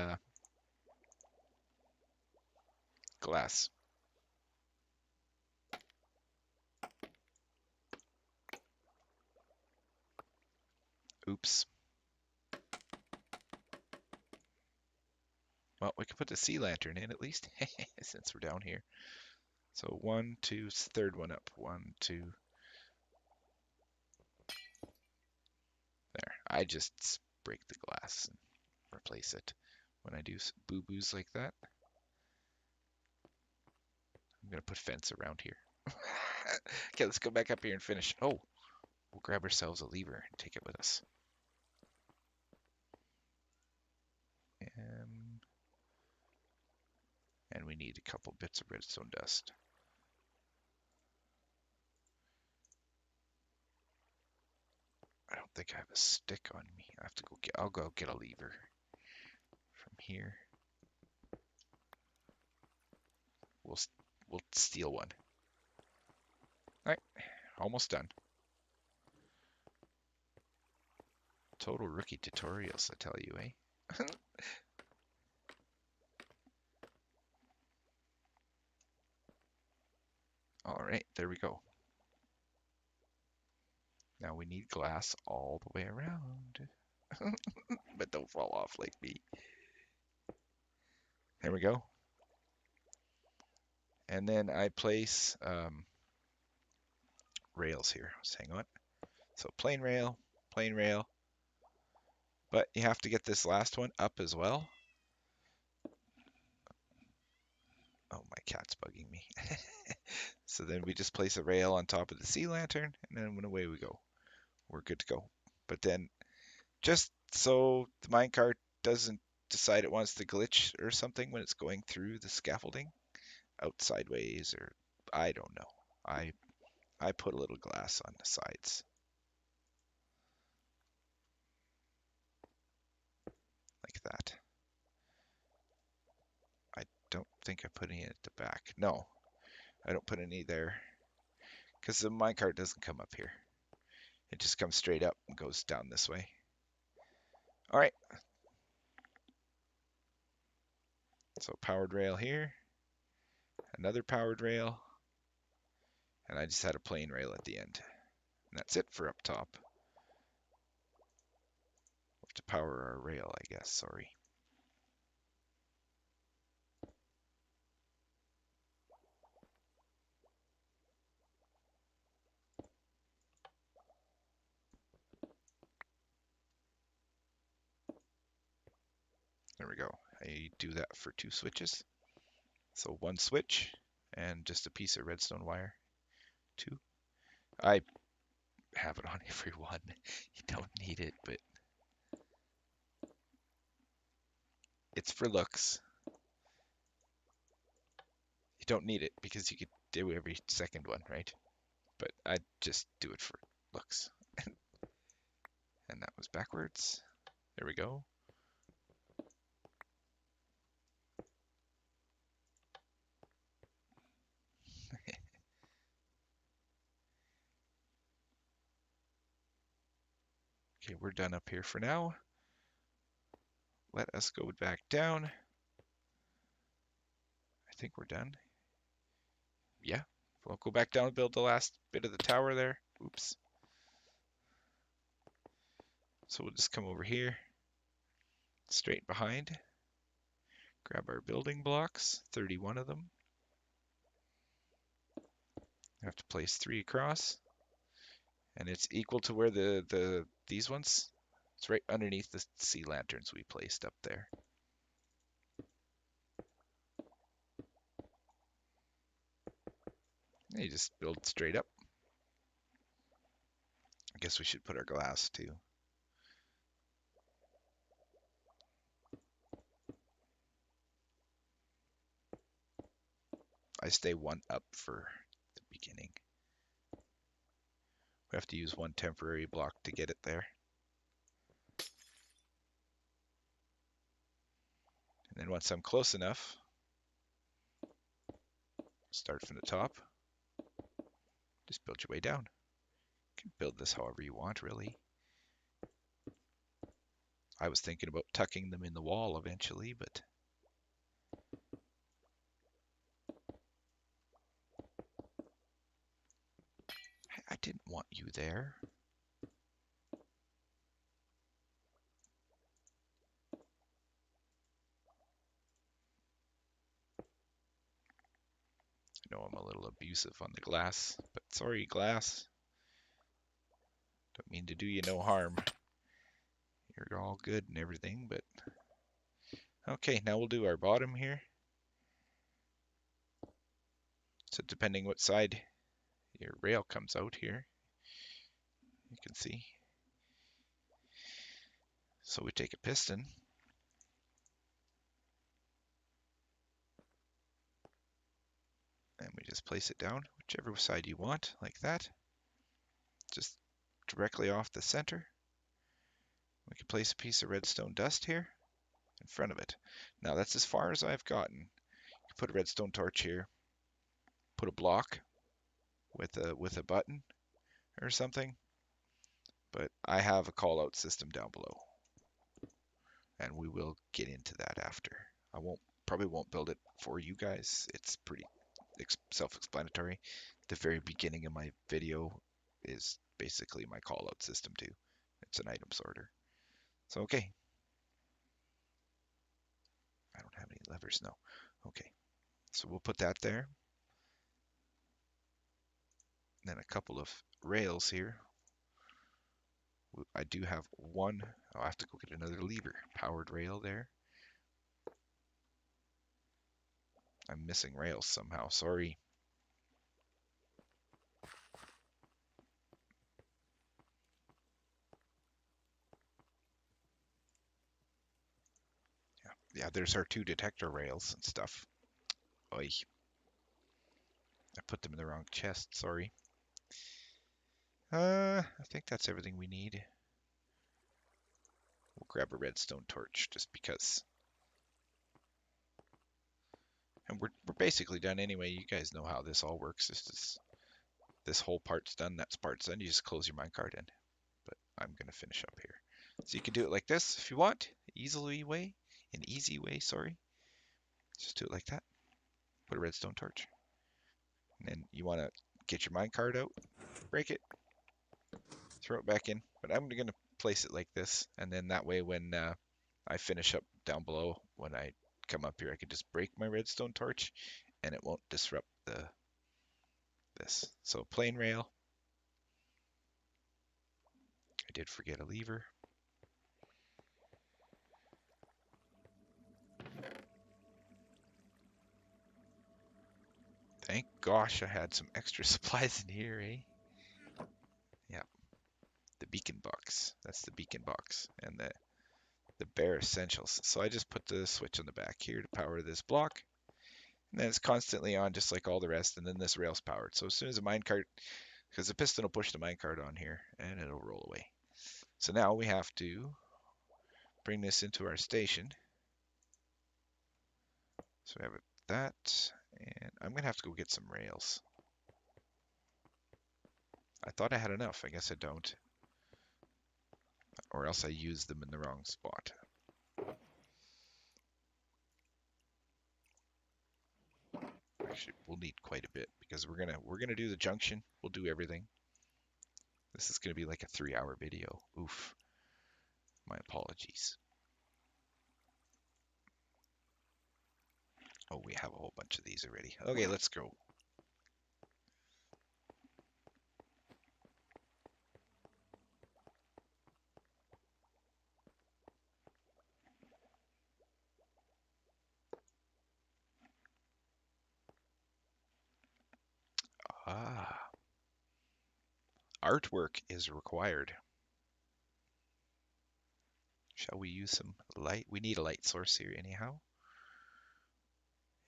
glass. Oops. Well, we can put the sea lantern in at least, since we're down here. So 1, 2, third one up. 1, 2. There. I just break the glass and replace it when I do boo-boos like that. I'm going to put fence around here. Okay, let's go back up here and finish. Oh, we'll grab ourselves a lever and take it with us. And we need a couple bits of redstone dust. I don't think I have a stick on me. I have to go I'll go get a lever from here. We'll steal one. All right, almost done. Total rookie tutorials, I tell you, eh? All right, there we go. Now we need glass all the way around. But don't fall off like me. There we go. And then I place rails here. So hang on. So plain rail, but you have to get this last one up as well. Oh, my cat's bugging me. So then we just place a rail on top of the sea lantern, and then away we go. We're good to go. But then, just so the minecart doesn't decide it wants to glitch or something when it's going through the scaffolding out sideways, or I don't know. I I put a little glass on the sides like that. I don't think I put any at the back. No, I don't put any there because the minecart doesn't come up here. It just comes straight up and goes down this way. All right, so powered rail here, another powered rail, and I just had a plain rail at the end. And that's it for up top. We'll have to power our rail, I guess, sorry. There we go. I do that for 2 switches. So 1 switch and just a piece of redstone wire. 2. I have it on every one. You don't need it, but it's for looks. You don't need it because you could do every second one, right? But I just do it for looks. And that was backwards. There we go. Okay, we're done up here for now. Let us go back down. I think we're done. Yeah, we'll go back down and build the last bit of the tower there. Oops. So we'll just come over here, straight behind, grab our building blocks, 31 of them. I have to place 3 across, and it's equal to where these ones. It's right underneath the sea lanterns we placed up there. And you just build straight up. I guess we should put our glass too. I stay 1 up for the beginning. We have to use 1 temporary block to get it there. And then once I'm close enough, start from the top. Just build your way down. You can build this however you want, really. I was thinking about tucking them in the wall eventually, but I didn't want you there. I know I'm a little abusive on the glass, but sorry, glass. Don't mean to do you no harm. You're all good and everything, but... Okay, now we'll do our bottom here. So depending what side your rail comes out here, you can see. So we take a piston. And we just place it down, whichever side you want, like that. Just directly off the center. We can place a piece of redstone dust here in front of it. Now that's as far as I've gotten. You put a redstone torch here, put a block with a button or something, but I have a call out system down below, and we will get into that after. I probably won't build it for you guys. It's pretty self-explanatory. The very beginning of my video is basically my call out system too. It's an item sorter. So okay. I don't have any levers, no. Okay, so we'll put that there. Then a couple of rails here. I do have 1. I'll have to go get another lever. Powered rail there. I'm missing rails somehow. Sorry. Yeah, there's our 2 detector rails and stuff. Oy. I put them in the wrong chest, sorry. I think that's everything we need. We'll grab a redstone torch just because. And we're basically done anyway. You guys know how this all works. This whole part's done, that part's done. You just close your minecart in. But I'm gonna finish up here. So you can do it like this if you want. An easy way, sorry. Just do it like that. Put a redstone torch. And then you wanna get your minecart out, break it, throw it back in. But I'm gonna place it like this, and then that way when I finish up down below, when I come up here, I can just break my redstone torch, and it won't disrupt this. So plain rail. I did forget a lever. Thank gosh I had some extra supplies in here, eh? Yeah, the beacon box. That's the beacon box and the bare essentials. So I just put the switch on the back here to power this block. And then it's constantly on just like all the rest, and then this rail's powered. So as soon as the minecart, because the piston will push the minecart on here and it'll roll away. So now we have to bring this into our station. So we have that, and I'm gonna have to go get some rails. I thought I had enough. I guess I don't. Or else I used them in the wrong spot. Actually, we'll need quite a bit because we're gonna do the junction. We'll do everything. This is gonna be like a 3-hour video. Oof. My apologies. Oh, we have a whole bunch of these already. Okay, let's go. Ah, artwork is required. Shall we use some light? We need a light source here anyhow.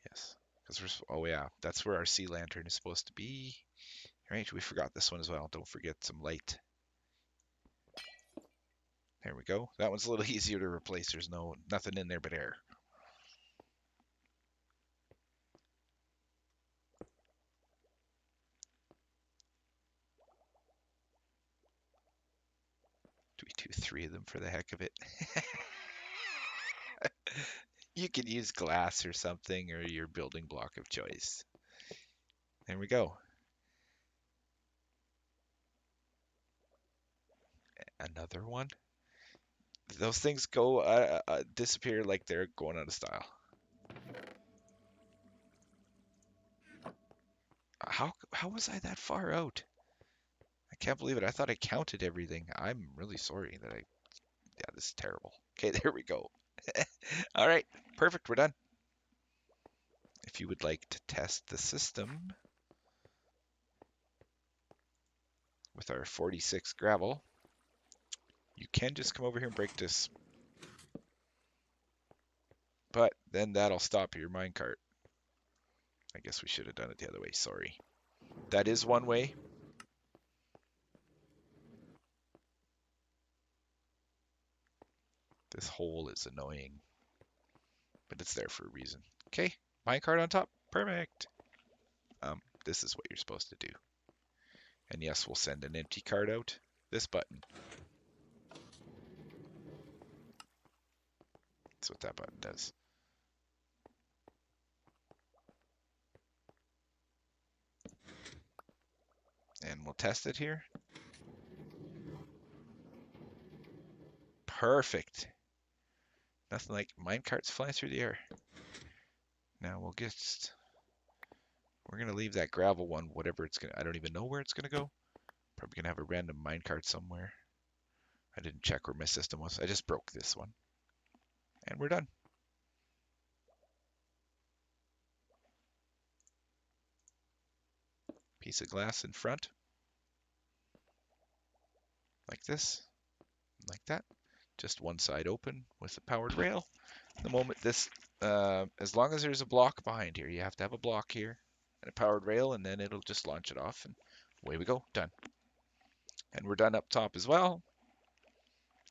Yes, because oh yeah, that's where our sea lantern is supposed to be. Right, we forgot this one as well. Don't forget some light. There we go. That one's a little easier to replace. There's nothing in there but air. Do we do 3 of them for the heck of it? You can use glass or something or your building block of choice. There we go. Another one. Those things go disappear like they're going out of style. How was I that far out? I can't believe it. I thought I counted everything. I'm really sorry that yeah, this is terrible. Okay, there we go. All right, perfect. We're done. If you would like to test the system with our 46 gravel, you can just come over here and break this. But then that'll stop your minecart. I guess we should have done it the other way. Sorry. That is one way. This hole is annoying, but it's there for a reason. Okay, minecart on top. Perfect. This is what you're supposed to do. And yes, we'll send an empty card out. This button. That's what that button does. And we'll test it here. Perfect. Nothing like minecarts flying through the air. Now we're gonna leave that gravel one, whatever it's gonna, I don't even know where it's gonna go. Probably gonna have a random minecart somewhere. I didn't check where my system was. I just broke this one. And we're done. Piece of glass in front. Like this. Like that. Just one side open with the powered rail. The moment this, as long as there's a block behind here, you have to have a block here. and a powered rail, and then it'll just launch it off, and away we go. Done. And we're done up top as well.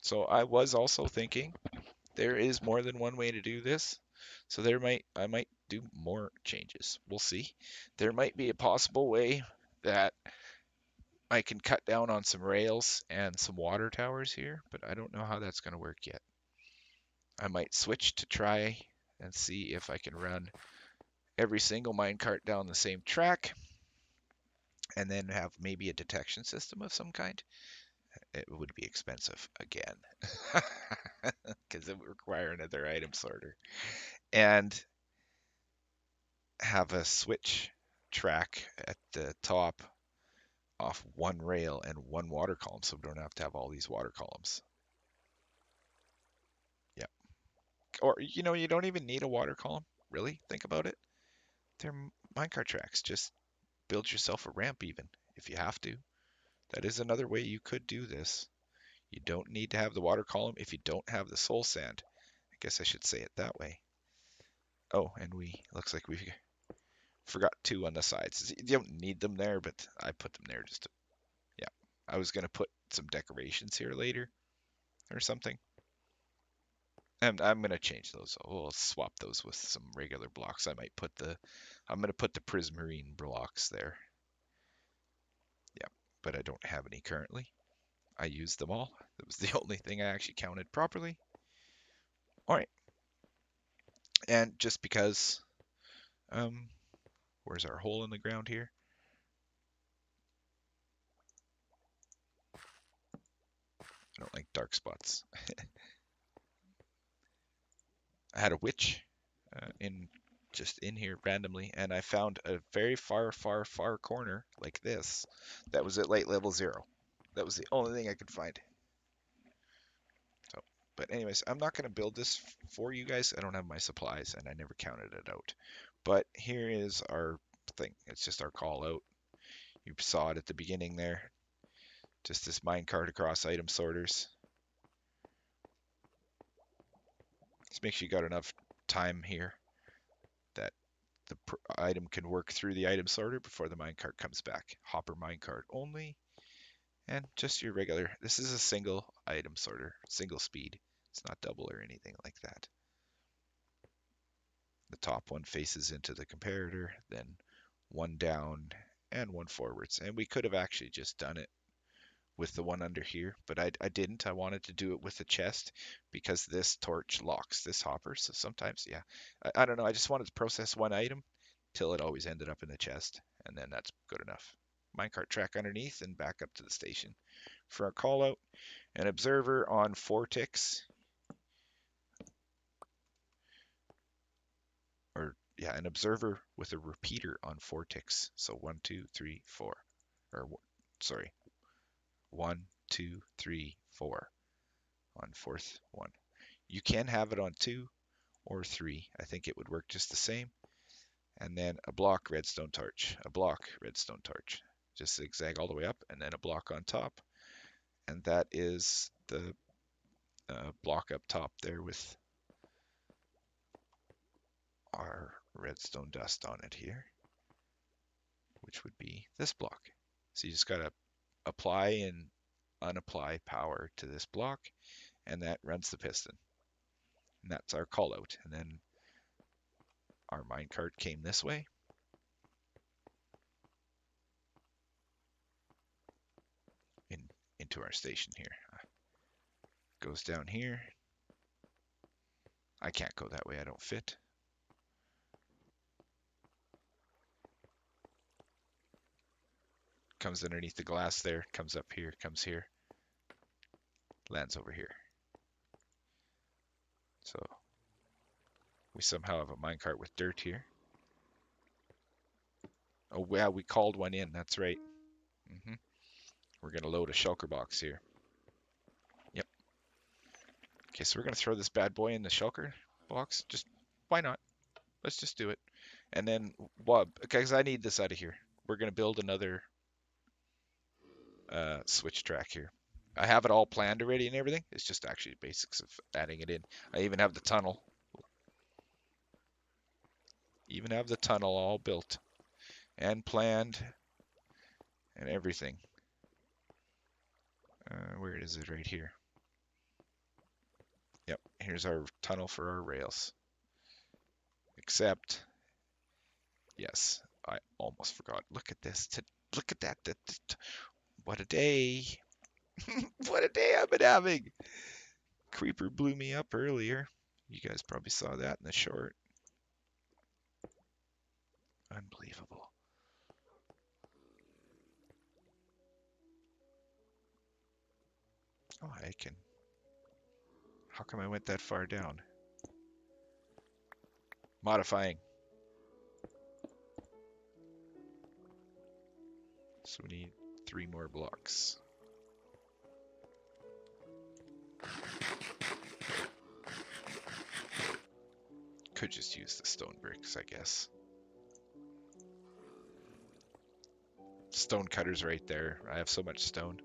So I was also thinking there is more than one way to do this. So I might do more changes. We'll see. There might be a possible way that I can cut down on some rails and some water towers here, but I don't know how that's going to work yet. I might switch to try and see if I can run every single minecart down the same track and then have maybe a detection system of some kind. It would be expensive again because it would require another item sorter. And have a switch track at the top off one rail and one water column so we don't have to have all these water columns. Yeah. Or, you don't even need a water column, really. Think about it. They're minecart tracks. Just build yourself a ramp even if you have to. That is another way you could do this. You don't need to have the water column if you don't have the soul sand. I guess I should say it that way. Oh, and looks like we forgot two on the sides. You don't need them there, but I put them there just to, yeah. I was going to put some decorations here later or something. And I'm going to change those. We'll swap those with some regular blocks. I'm going to put the prismarine blocks there. Yeah, but I don't have any currently. I used them all. That was the only thing I actually counted properly. All right. And just because, where's our hole in the ground here? I don't like dark spots. I had a witch just in here randomly, and I found a very far, far, far corner like this that was at light level 0. That was the only thing I could find. So, but anyways, I'm not going to build this for you guys. I don't have my supplies, and I never counted it out. But here is our thing. It's just our call out. You saw it at the beginning there. Just this minecart across item sorters. Just make sure you got enough time here that the item can work through the item sorter before the minecart comes back. Hopper minecart only. And just your regular, this is a single item sorter, single speed. It's not double or anything like that. The top one faces into the comparator, then one down and one forwards. And we could have actually just done it with the one under here, but I didn't. I wanted to do it with the chest because this torch locks this hopper. So sometimes, yeah, I don't know. I just wanted to process one item till it always ended up in the chest, and then that's good enough. Minecart track underneath and back up to the station. For our call out, an observer on 4 ticks, or yeah, an observer with a repeater on 4 ticks. So 1, 2, 3, 4, or sorry, 1, 2, 3, 4 on fourth one. You can have it on 2 or 3. I think it would work just the same. And then a block redstone torch, a block redstone torch. Just zigzag all the way up, and then a block on top. And that is the block up top there with our redstone dust on it here, which would be this block. So you just got to apply and unapply power to this block, and that runs the piston. And that's our call out. And then our minecart came this way. Into our station here. Goes down here. I can't go that way, I don't fit. Comes underneath the glass there, comes up here, comes here, lands over here. So we somehow have a minecart with dirt here. Oh yeah, we called one in, that's right. We're gonna load a shulker box here. Yep. Okay, so we're gonna throw this bad boy in the shulker box. Just why not? Let's just do it. And then what? Because I need this out of here. We're gonna build another switch track here. I have it all planned already and everything. It's just actually basics of adding it in. I even have the tunnel. Even have the tunnel all built. and planned and everything. Where is it? Right here. Yep, here's our tunnel for our rails. Except, yes, I almost forgot. Look at this. Look at that. What a day. What a day I've been having. Creeper blew me up earlier. You guys probably saw that in the short. Unbelievable. Oh, I can. How come I went that far down? Modifying. So we need 3 more blocks. Could just use the stone bricks, I guess. Stone cutter's right there. I have so much stone.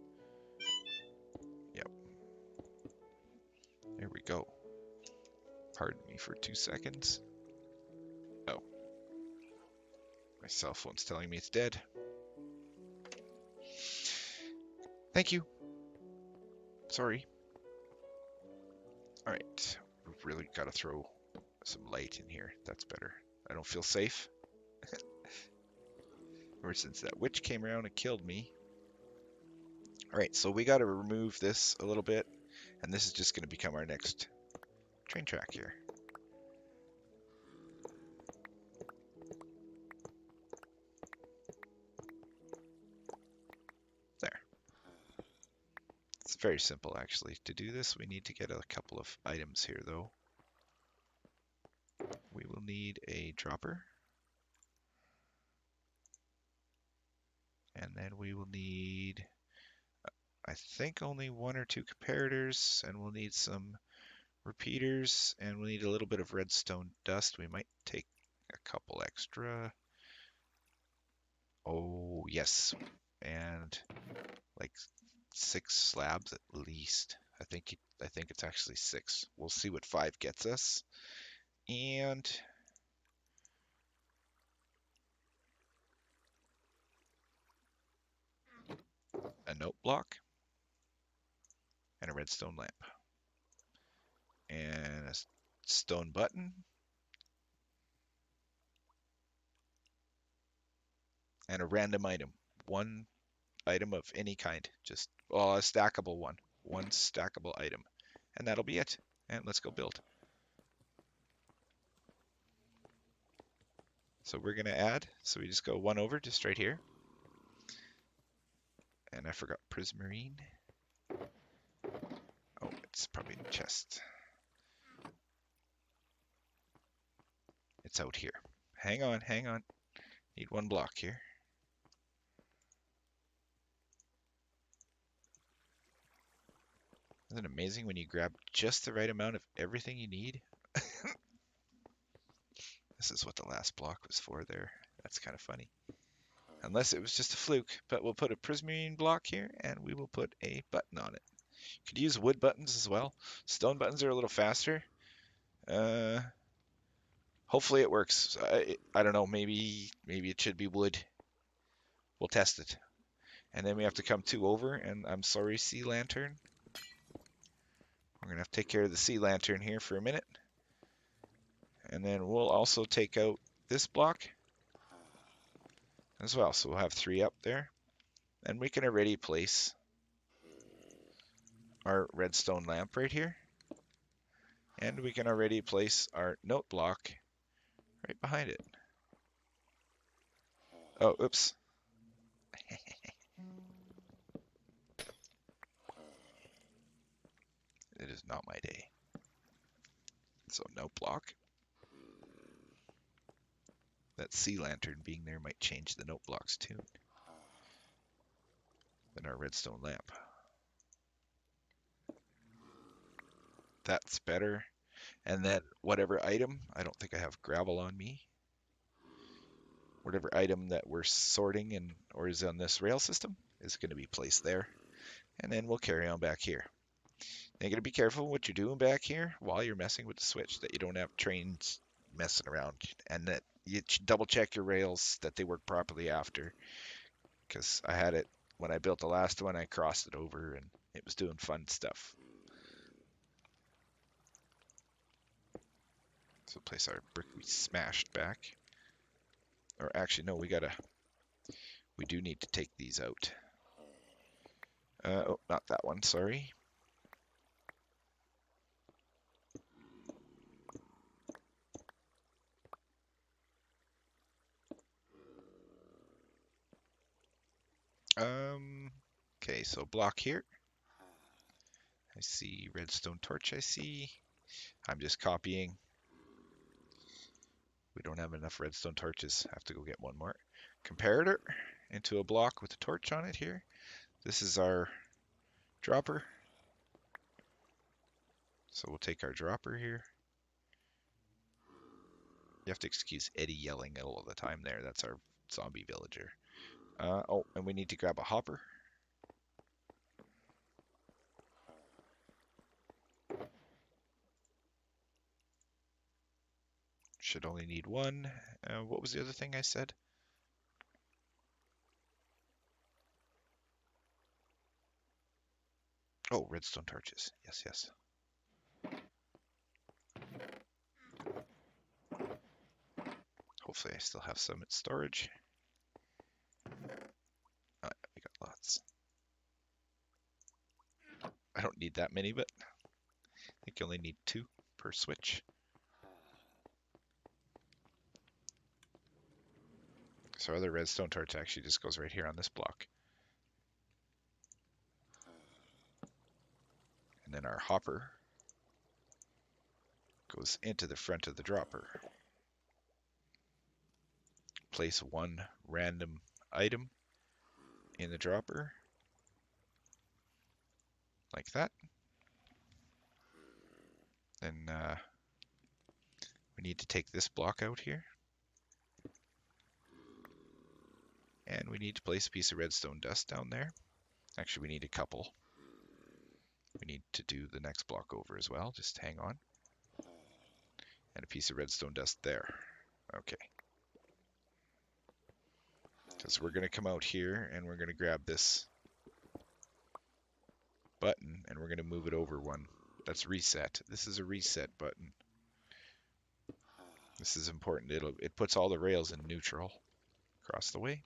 Yep. There we go. Pardon me for 2 seconds. Oh. My cell phone's telling me it's dead. Thank you. Sorry. Alright. We've really got to throw some light in here. That's better. I don't feel safe. Ever since that witch came around and killed me. Alright, so we got to remove this a little bit. And this is just going to become our next train track here. There. It's very simple, actually. To do this, we need to get a couple of items here, though. We will need a dropper. And then we will need, I think, only 1 or 2 comparators. And we'll need some repeaters. And we'll need a little bit of redstone dust. We might take a couple extra. Oh, yes. And like 6 slabs at least. I think it's actually 6. We'll see what 5 gets us. And a note block and a redstone lamp and a stone button and a random item. 1 item of any kind. Just, well, a stackable one. 1 stackable item. And that'll be it. And let's go build. So we're going to add. So we just go 1 over, just right here. And I forgot prismarine. Oh, it's probably in the chest. It's out here. Hang on, hang on. Need 1 block here. Isn't it amazing when you grab just the right amount of everything you need? This is what the last block was for there. That's kind of funny. Unless it was just a fluke. But we'll put a prismarine block here, and we will put a button on it. You could use wood buttons as well. Stone buttons are a little faster. Hopefully it works. I don't know. Maybe it should be wood. We'll test it. And then we have to come 2 over, and I'm sorry, sea lantern. We're going to have to take care of the sea lantern here for a minute. And then we'll also take out this block as well. So we'll have 3 up there. And we can already place our redstone lamp right here. And we can already place our note block right behind it. Oh, oops. It is not my day. So note block. That sea lantern being there might change the note block's tune. Then our redstone lamp. That's better. And then whatever item, I don't think I have gravel on me. Whatever item that we're sorting and or is on this rail system is going to be placed there. And then we'll carry on back here. Now you got to be careful what you're doing back here while you're messing with the switch, that you don't have trains messing around and that you double check your rails that they work properly after, because I had it when I built the last one. I crossed it over and it was doing fun stuff. So place our brick we smashed back. Or actually, no, we do need to take these out. Oh, not that one, sorry. Okay, so block here. I see redstone torch, I see. I'm just copying. We don't have enough redstone torches. Have to go get one more. Comparator into a block with a torch on it here. This is our dropper. So we'll take our dropper here. You have to excuse Eddie yelling all the time there. That's our zombie villager. Oh, and we need to grab a hopper. Should only need one. What was the other thing I said? Oh, redstone torches. Yes, yes. Hopefully I still have some in storage. We got lots. I don't need that many, but I think you only need 2 per switch. So our other redstone torch actually just goes right here on this block. And then our hopper goes into the front of the dropper. Place one random item in the dropper, like that. Then we need to take this block out here. And we need to place a piece of redstone dust down there. Actually, we need a couple. We need to do the next block over as well. Just hang on. And a piece of redstone dust there. Okay. Because we're going to come out here and we're going to grab this button and we're going to move it over one. That's reset. This is a reset button. This is important. It puts all the rails in neutral across the way.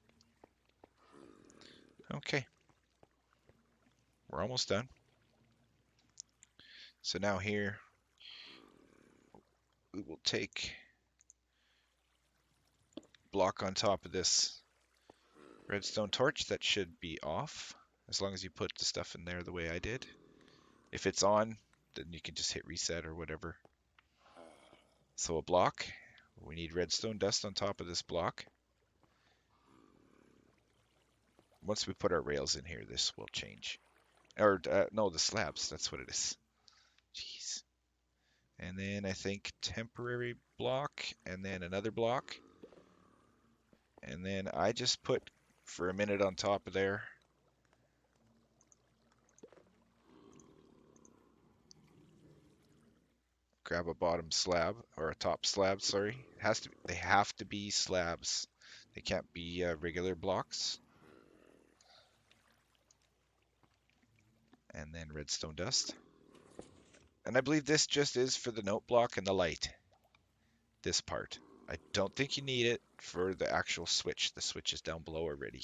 Okay. We're almost done. So now here we will take block on top of this redstone torch. That should be off as long as you put the stuff in there the way I did. If it's on, then you can just hit reset or whatever. So a block. We need redstone dust on top of this block. Once we put our rails in here, this will change. Or, no, the slabs. That's what it is. Jeez. And then I think temporary block, and then another block. And then I just put for a minute on top of there. Grab a bottom slab, or a top slab, sorry. They have to be slabs. They can't be regular blocks. And then redstone dust. And I believe this just is for the note block and the light. This part. I don't think you need it for the actual switch. The switch is down below already.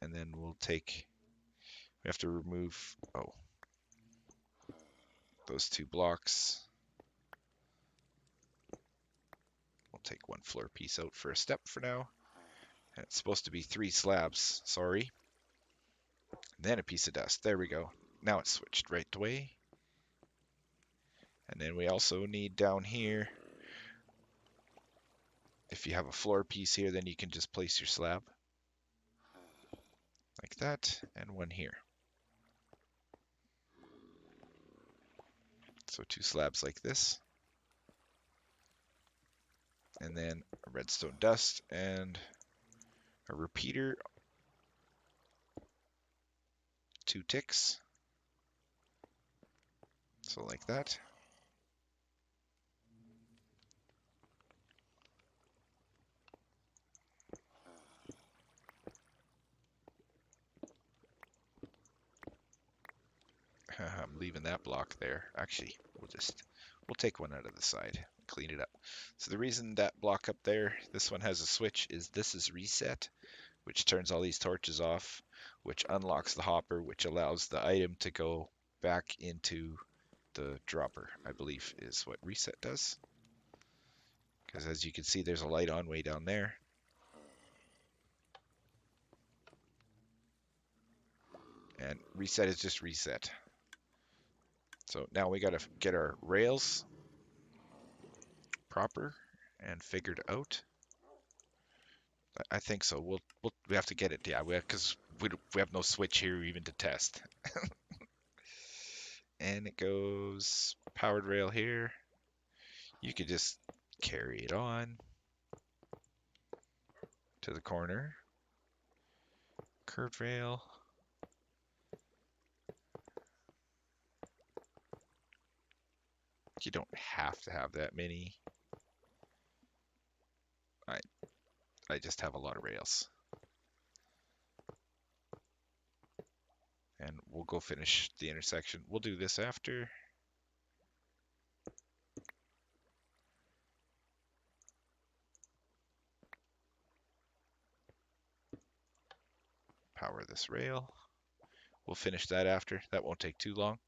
And then we have to remove, those 2 blocks. We'll take 1 floor piece out for a step for now. And it's supposed to be 3 slabs, sorry. And then a piece of dust. There we go. Now it's switched right away. And then we also need down here, if you have a floor piece here, then you can just place your slab. Like that, and 1 here. So 2 slabs like this. And then a redstone dust and a repeater. 2 ticks. So like that. I'm leaving that block there. Actually, we'll take one out of the side, clean it up. So the reason that block up there, this one has a switch, is this is reset, which turns all these torches off, which unlocks the hopper, which allows the item to go back into the dropper, I believe is what reset does. Because as you can see, there's a light on way down there. And reset is just reset. So now we got to get our rails proper and figured out. I think so. We have to get it, yeah, because we have no switch here even to test. And it goes powered rail here. You could just carry it on to the corner. Curved rail. You don't have to have that many. I just have a lot of rails. And we'll go finish the intersection. We'll do this after. Power this rail. We'll finish that after. That won't take too long.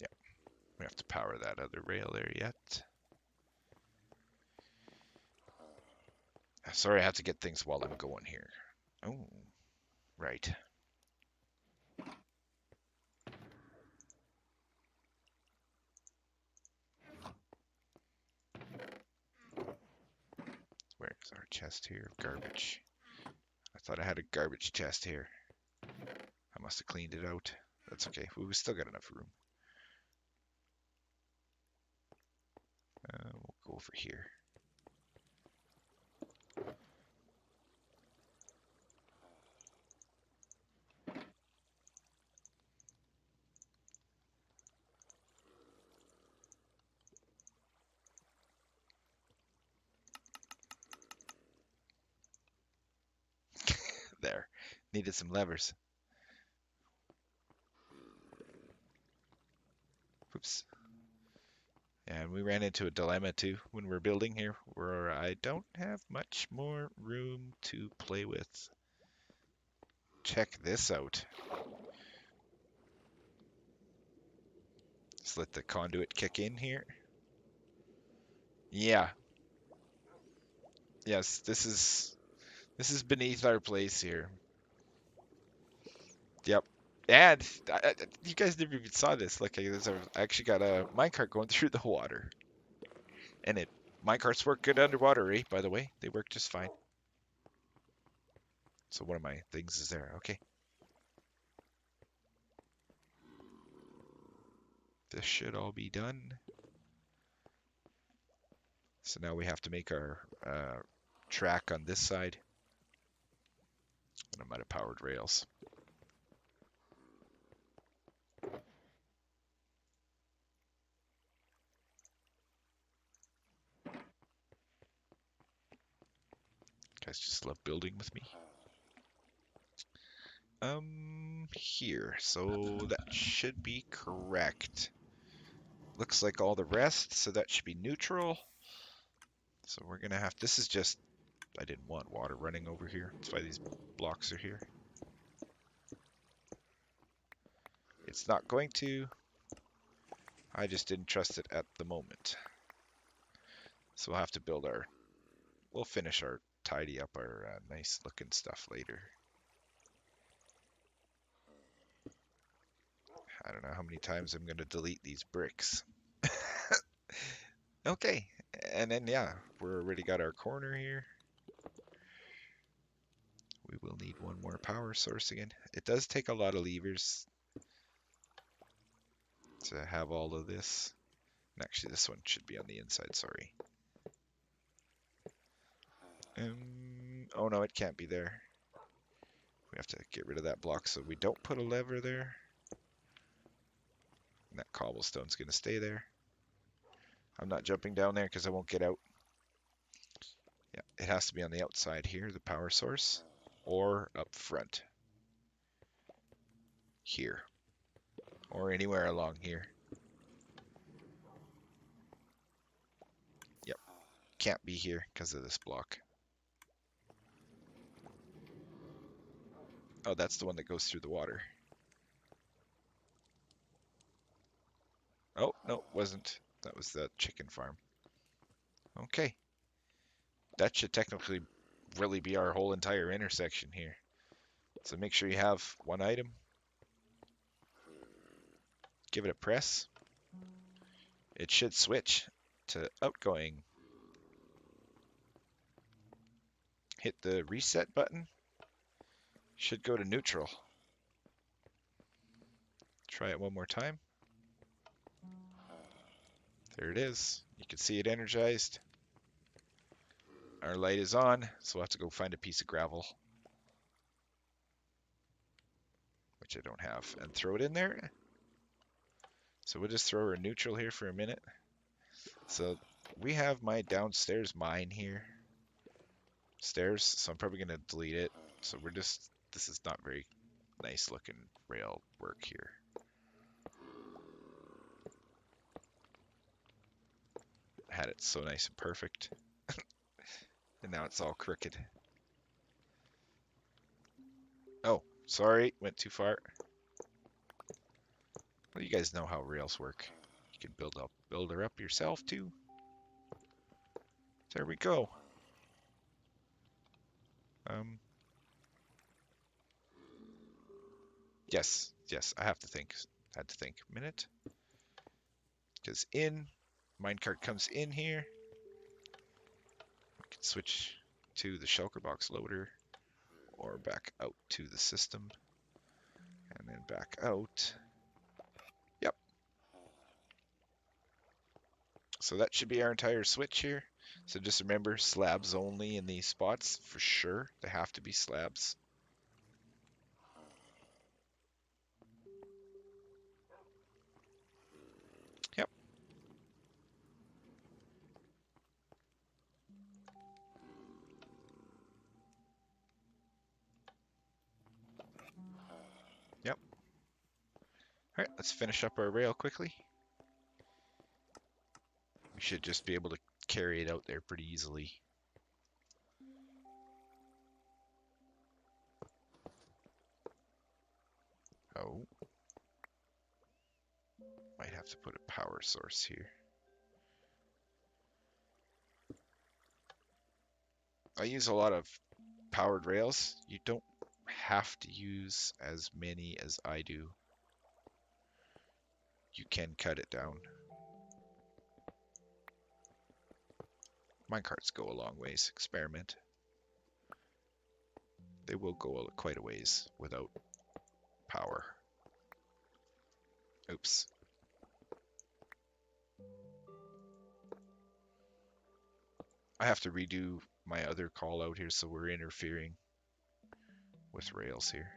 Yeah, we have to power that other rail there yet. Sorry, I have to get things while I'm going here. Oh, right. Where's our chest here? Garbage. I thought I had a garbage chest here. I must have cleaned it out. That's okay. We still got enough room. We'll go over here. There. Needed some levers. Oops. And we ran into a dilemma too when we're building here, where I don't have much more room to play with. Check this out. Just let the conduit kick in here. Yeah. Yes, this is beneath our place here. Yep. And you guys never even saw this. Like, I actually got a minecart going through the water. And minecarts work good underwater, eh? By the way, they work just fine. So one of my things is there. Okay. This should all be done. So now we have to make our track on this side. And I'm out of powered rails. Guys just love building with me. Here. So that should be correct. Looks like all the rest, so that should be neutral. So we're gonna have, this is just, I didn't want water running over here. That's why these blocks are here. It's not going to. I just didn't trust it at the moment. So we'll have to we'll finish our, tidy up our nice looking stuff later. I don't know how many times I'm going to delete these bricks. Okay, and then yeah, we're already got our corner here. We will need one more power source again. It does take a lot of levers to have all of this. And actually, this one should be on the inside, sorry. Oh no, it can't be there. We have to get rid of that block so we don't put a lever there. And that cobblestone's going to stay there. I'm not jumping down there because I won't get out. Yeah, it has to be on the outside here, the power source, or up front here, or anywhere along here. Yep, can't be here because of this block. Oh, that's the one that goes through the water. Oh, no, wasn't. That was the chicken farm. Okay, that should technically really be our whole entire intersection here. So make sure you have one item. Give it a press. It should switch to outgoing. Hit the reset button. Should go to neutral. Try it one more time. There it is. You can see it energized. Our light is on, so we'll have to go find a piece of gravel, which I don't have, and throw it in there. So we'll just throw her neutral here for a minute. So we have my downstairs mine here. Stairs, so I'm probably going to delete it. So this is not very nice looking rail work here. Had it so nice and perfect. And now it's all crooked. Oh, sorry, went too far. Well, you guys know how rails work. You can build her up yourself too. There we go. Yes, I have to think. Had to think a minute. Because minecart comes in here. We can switch to the shulker box loader or back out to the system and then back out. Yep. So that should be our entire switch here. So just remember, slabs only in these spots for sure. They have to be slabs. Yep. Yep. All right, let's finish up our rail quickly. We should just be able to carry it out there pretty easily. Oh. Might have to put a power source here. I use a lot of powered rails. You don't have to use as many as I do. You can cut it down. Minecarts go a long ways. Experiment. They will go quite a ways without power. Oops. I have to redo my other call out here, so we're interfering with rails here.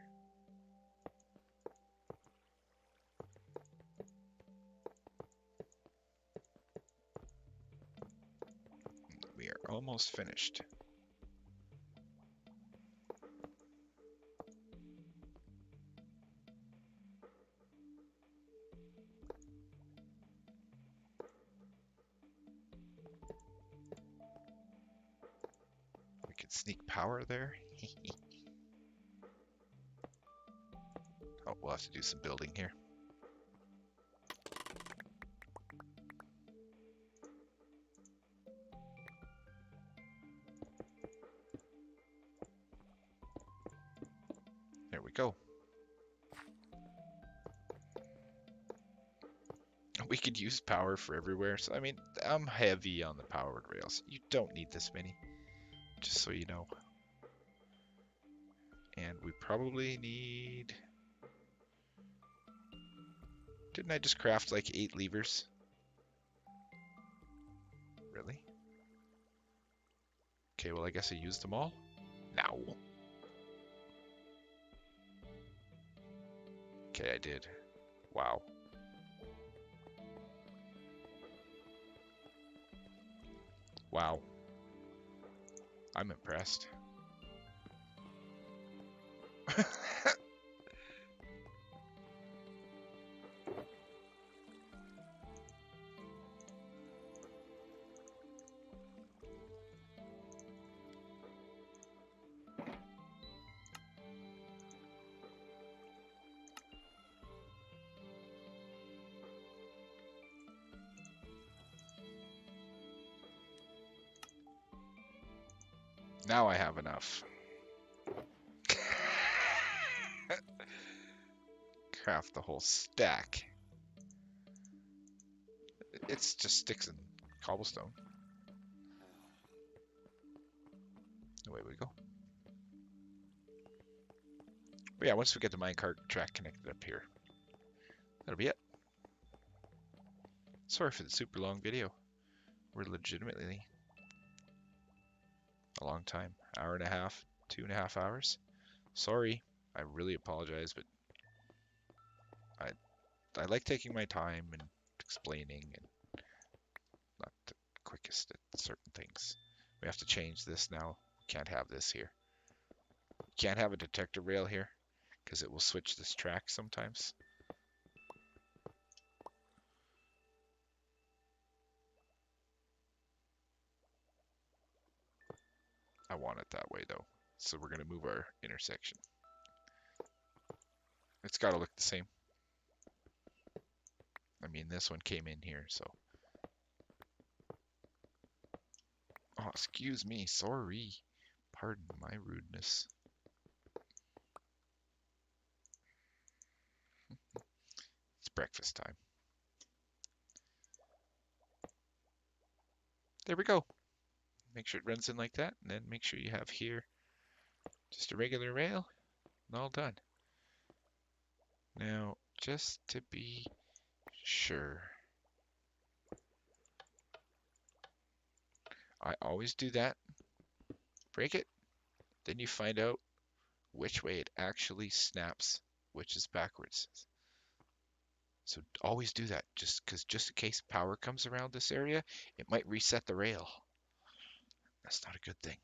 We are almost finished. We can sneak power there. Oh, we'll have to do some building here. There we go. We could use power for everywhere. So, I mean, I'm heavy on the powered rails. You don't need this many, just so you know. And we probably need... Didn't I just craft like 8 levers? Really? Okay, well, I guess I used them all. Now. Okay, I did. Wow. Wow, I'm impressed. Now I have enough. Craft the whole stack. It's just sticks and cobblestone. Away we go. But yeah, once we get the minecart track connected up here, that'll be it. Sorry for the super long video. We're legitimately a long time. Hour and a half, 2.5 hours. Sorry. I really apologize, but I I like taking my time and explaining and not the quickest at certain things. We have to change this now. We can't have this here. We can't have a detector rail here because it will switch this track sometimes. I want it that way though. So we're going to move our intersection. It's got to look the same. I mean, this one came in here, so. Oh, excuse me. Sorry. Pardon my rudeness. It's breakfast time. There we go. Make sure it runs in like that, and then make sure you have here just a regular rail, and all done. Now, just to be sure, I always do that. Break it, then you find out which way it actually snaps, which is backwards. So always do that, just in case power comes around this area, it might reset the rail. That's not a good thing.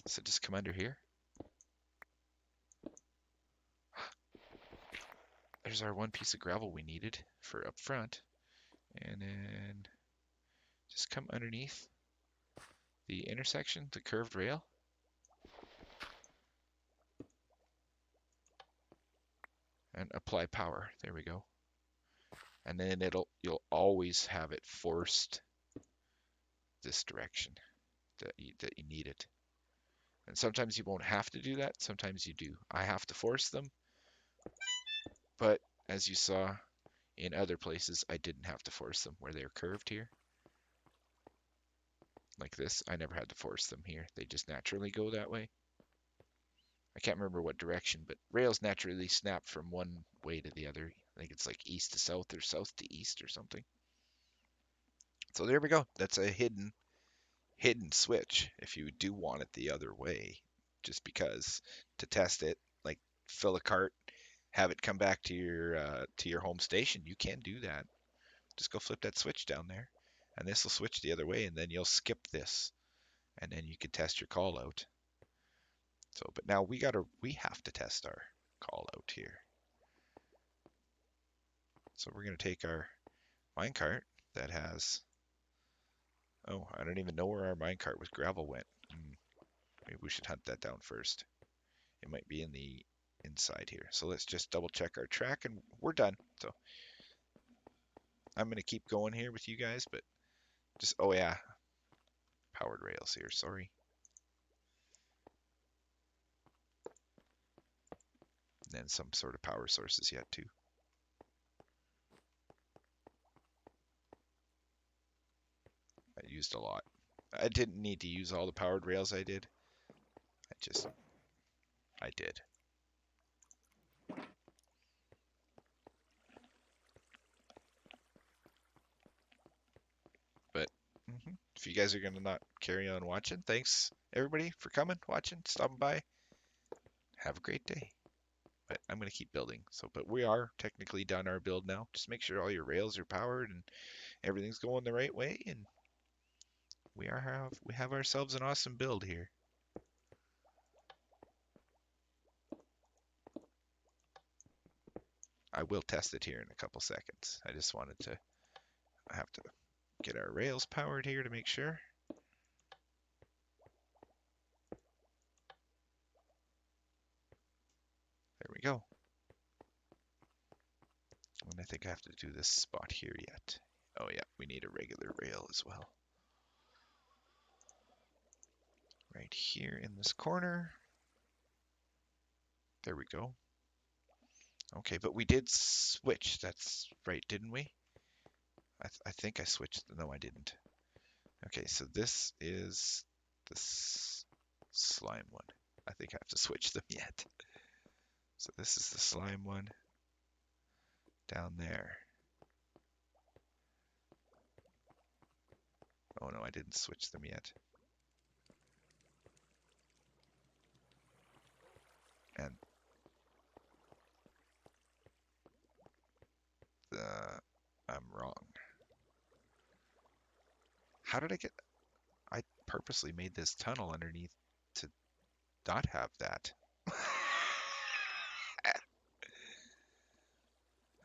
So just come under here. There's our one piece of gravel we needed for up front. And then just come underneath the intersection, the curved rail. And apply power. There we go. And then you'll always have it forced this direction that you need it. And sometimes you won't have to do that. Sometimes you do. I have to force them. But as you saw in other places, I didn't have to force them where they're curved here. Like this, I never had to force them here. They just naturally go that way. I can't remember what direction, but rails naturally snap from one way to the other. I think it's like east to south or south to east or something. So there we go. That's a hidden switch if you do want it the other way. Just because to test it, like fill a cart, have it come back to your home station, you can do that. Just go flip that switch down there, and this will switch the other way, and then you'll skip this, and then you can test your call out. So, but now we have to test our call out here. So we're gonna take our minecart that has. Oh, I don't even know where our minecart with gravel went. Maybe we should hunt that down first. It might be in the inside here. So let's just double check our track and we're done. So I'm going to keep going here with you guys, but just, oh yeah, powered rails here, sorry. And then some sort of power sources yet too. I used a lot. I didn't need to use all the powered rails I did. I did. But if you guys are going to not carry on watching, thanks everybody for coming, watching, stopping by. Have a great day. But I'm going to keep building. So, but we are technically done our build now. Just make sure all your rails are powered and everything's going the right way, and we have ourselves an awesome build here. I will test it here in a couple seconds. I just wanted to have to get our rails powered here to make sure. There we go. And I think I have to do this spot here yet. Oh yeah, we need a regular rail as well. Right here in this corner. There we go. Okay, but we did switch. That's right, didn't we? I think I switched. No, I didn't. Okay, so this is the slime one. I think I have to switch them yet. So this is the slime one down there. Oh no, I didn't switch them yet. And I'm wrong. How did I get... I purposely made this tunnel underneath to not have that.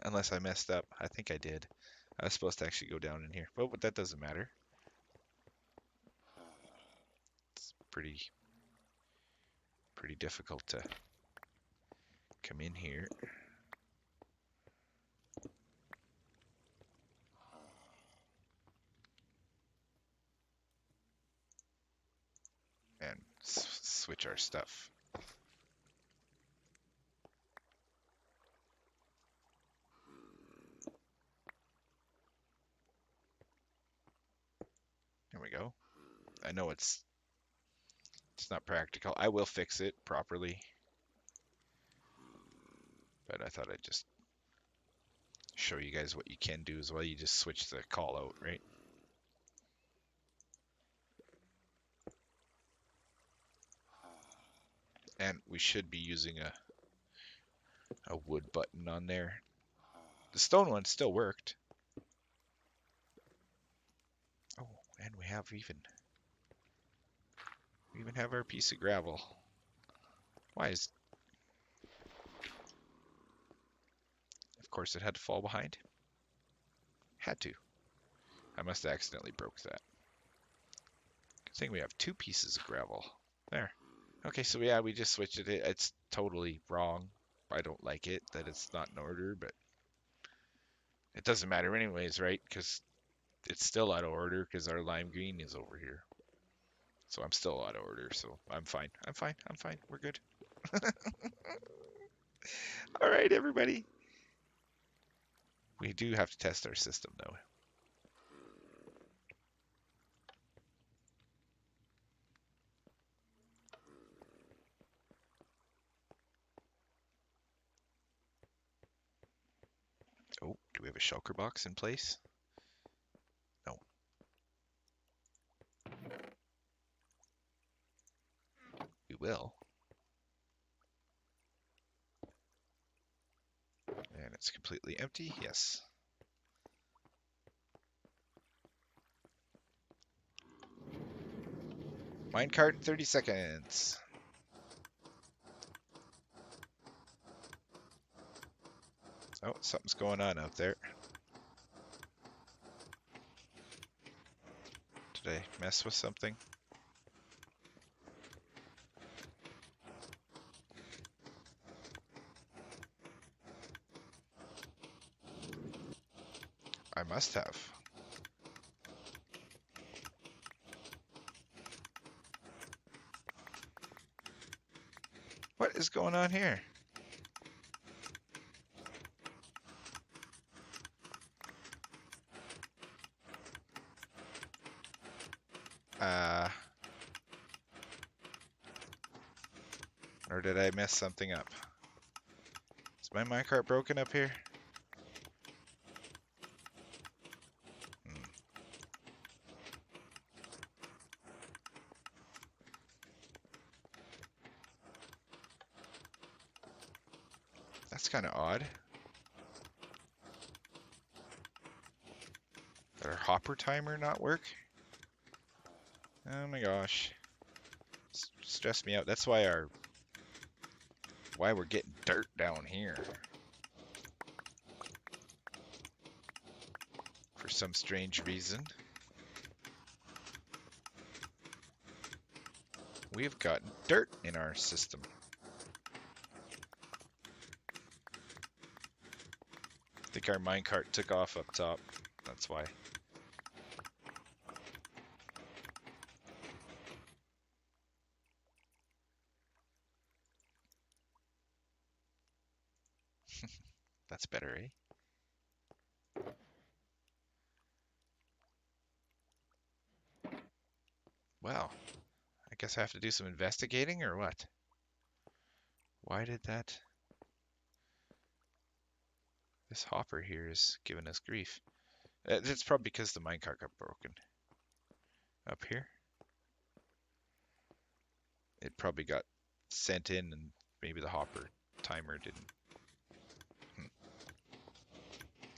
Unless I messed up. I think I did. I was supposed to actually go down in here. But that doesn't matter. It's pretty difficult to come in here. And switch our stuff. There we go. I know it's not practical. I will fix it properly. But I thought I'd just show you guys what you can do as well. You just switch the call out, right? And we should be using a wood button on there. The stone one still worked. Oh, and we even have our piece of gravel. Why is... Of course it had to fall behind. Had to. I must have accidentally broke that. Good thing we have two pieces of gravel. There. Okay, so yeah, we just switched it. It's totally wrong. I don't like it that it's not in order, but it doesn't matter anyways, right? Because it's still out of order because our lime green is over here. So I'm still out of order, so I'm fine. I'm fine. I'm fine. We're good. All right, everybody. We do have to test our system, though. Oh, do we have a shulker box in place? No. We will. And it's completely empty. Yes. Minecart in 30 seconds. Oh, something's going on out there. Did I mess with something? I must have. What is going on here? Or did I mess something up? Is my minecart broken up here? That's kind of odd. Did our hopper timer not work? Oh my gosh. Stress me out. That's why we're getting dirt down here. For some strange reason. We've got dirt in our system. I think our minecart took off up top. That's why. That's better, eh? Well, I guess I have to do some investigating or what? Why did that... This hopper here is giving us grief. It's probably because the minecart got broken. Up here. It probably got sent in and maybe the hopper timer didn't. Hmm.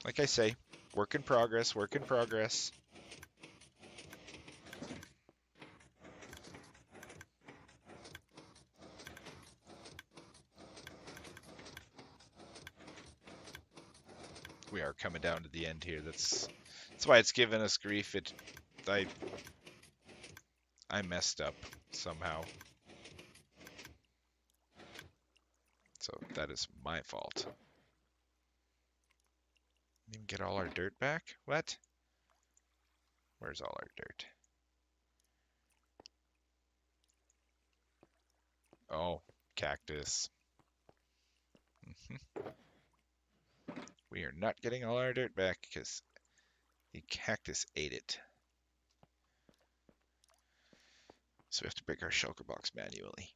Like I say, work in progress, work in progress. We are coming down to the end here. That's why it's giving us grief. I I messed up somehow. So that is my fault. Didn't even get all our dirt back? What? Where's all our dirt? Oh, cactus. We are not getting all our dirt back because the cactus ate it. So we have to break our shulker box manually.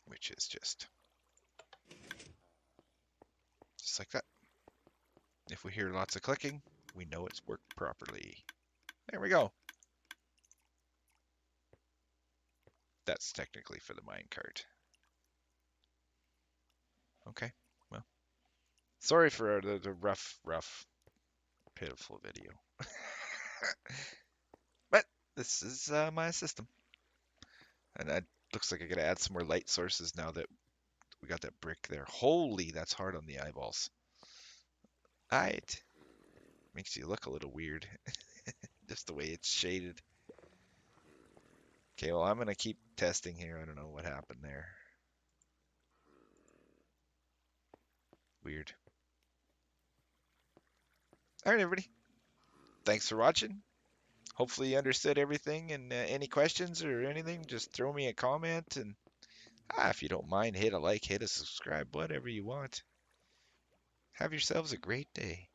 Which is just like that. If we hear lots of clicking, we know it's worked properly. There we go. That's technically for the minecart. Okay, well, sorry for the rough, pitiful video. But this is my system. And it looks like I gotta add some more light sources now that we got that brick there. Holy, that's hard on the eyeballs. Alright. Makes you look a little weird. Just the way it's shaded. Okay, well, I'm gonna keep testing here. I don't know what happened there. Weird. Alright, everybody. Thanks for watching. Hopefully you understood everything, and any questions or anything, just throw me a comment, and if you don't mind, hit a like, hit a subscribe, whatever you want. Have yourselves a great day.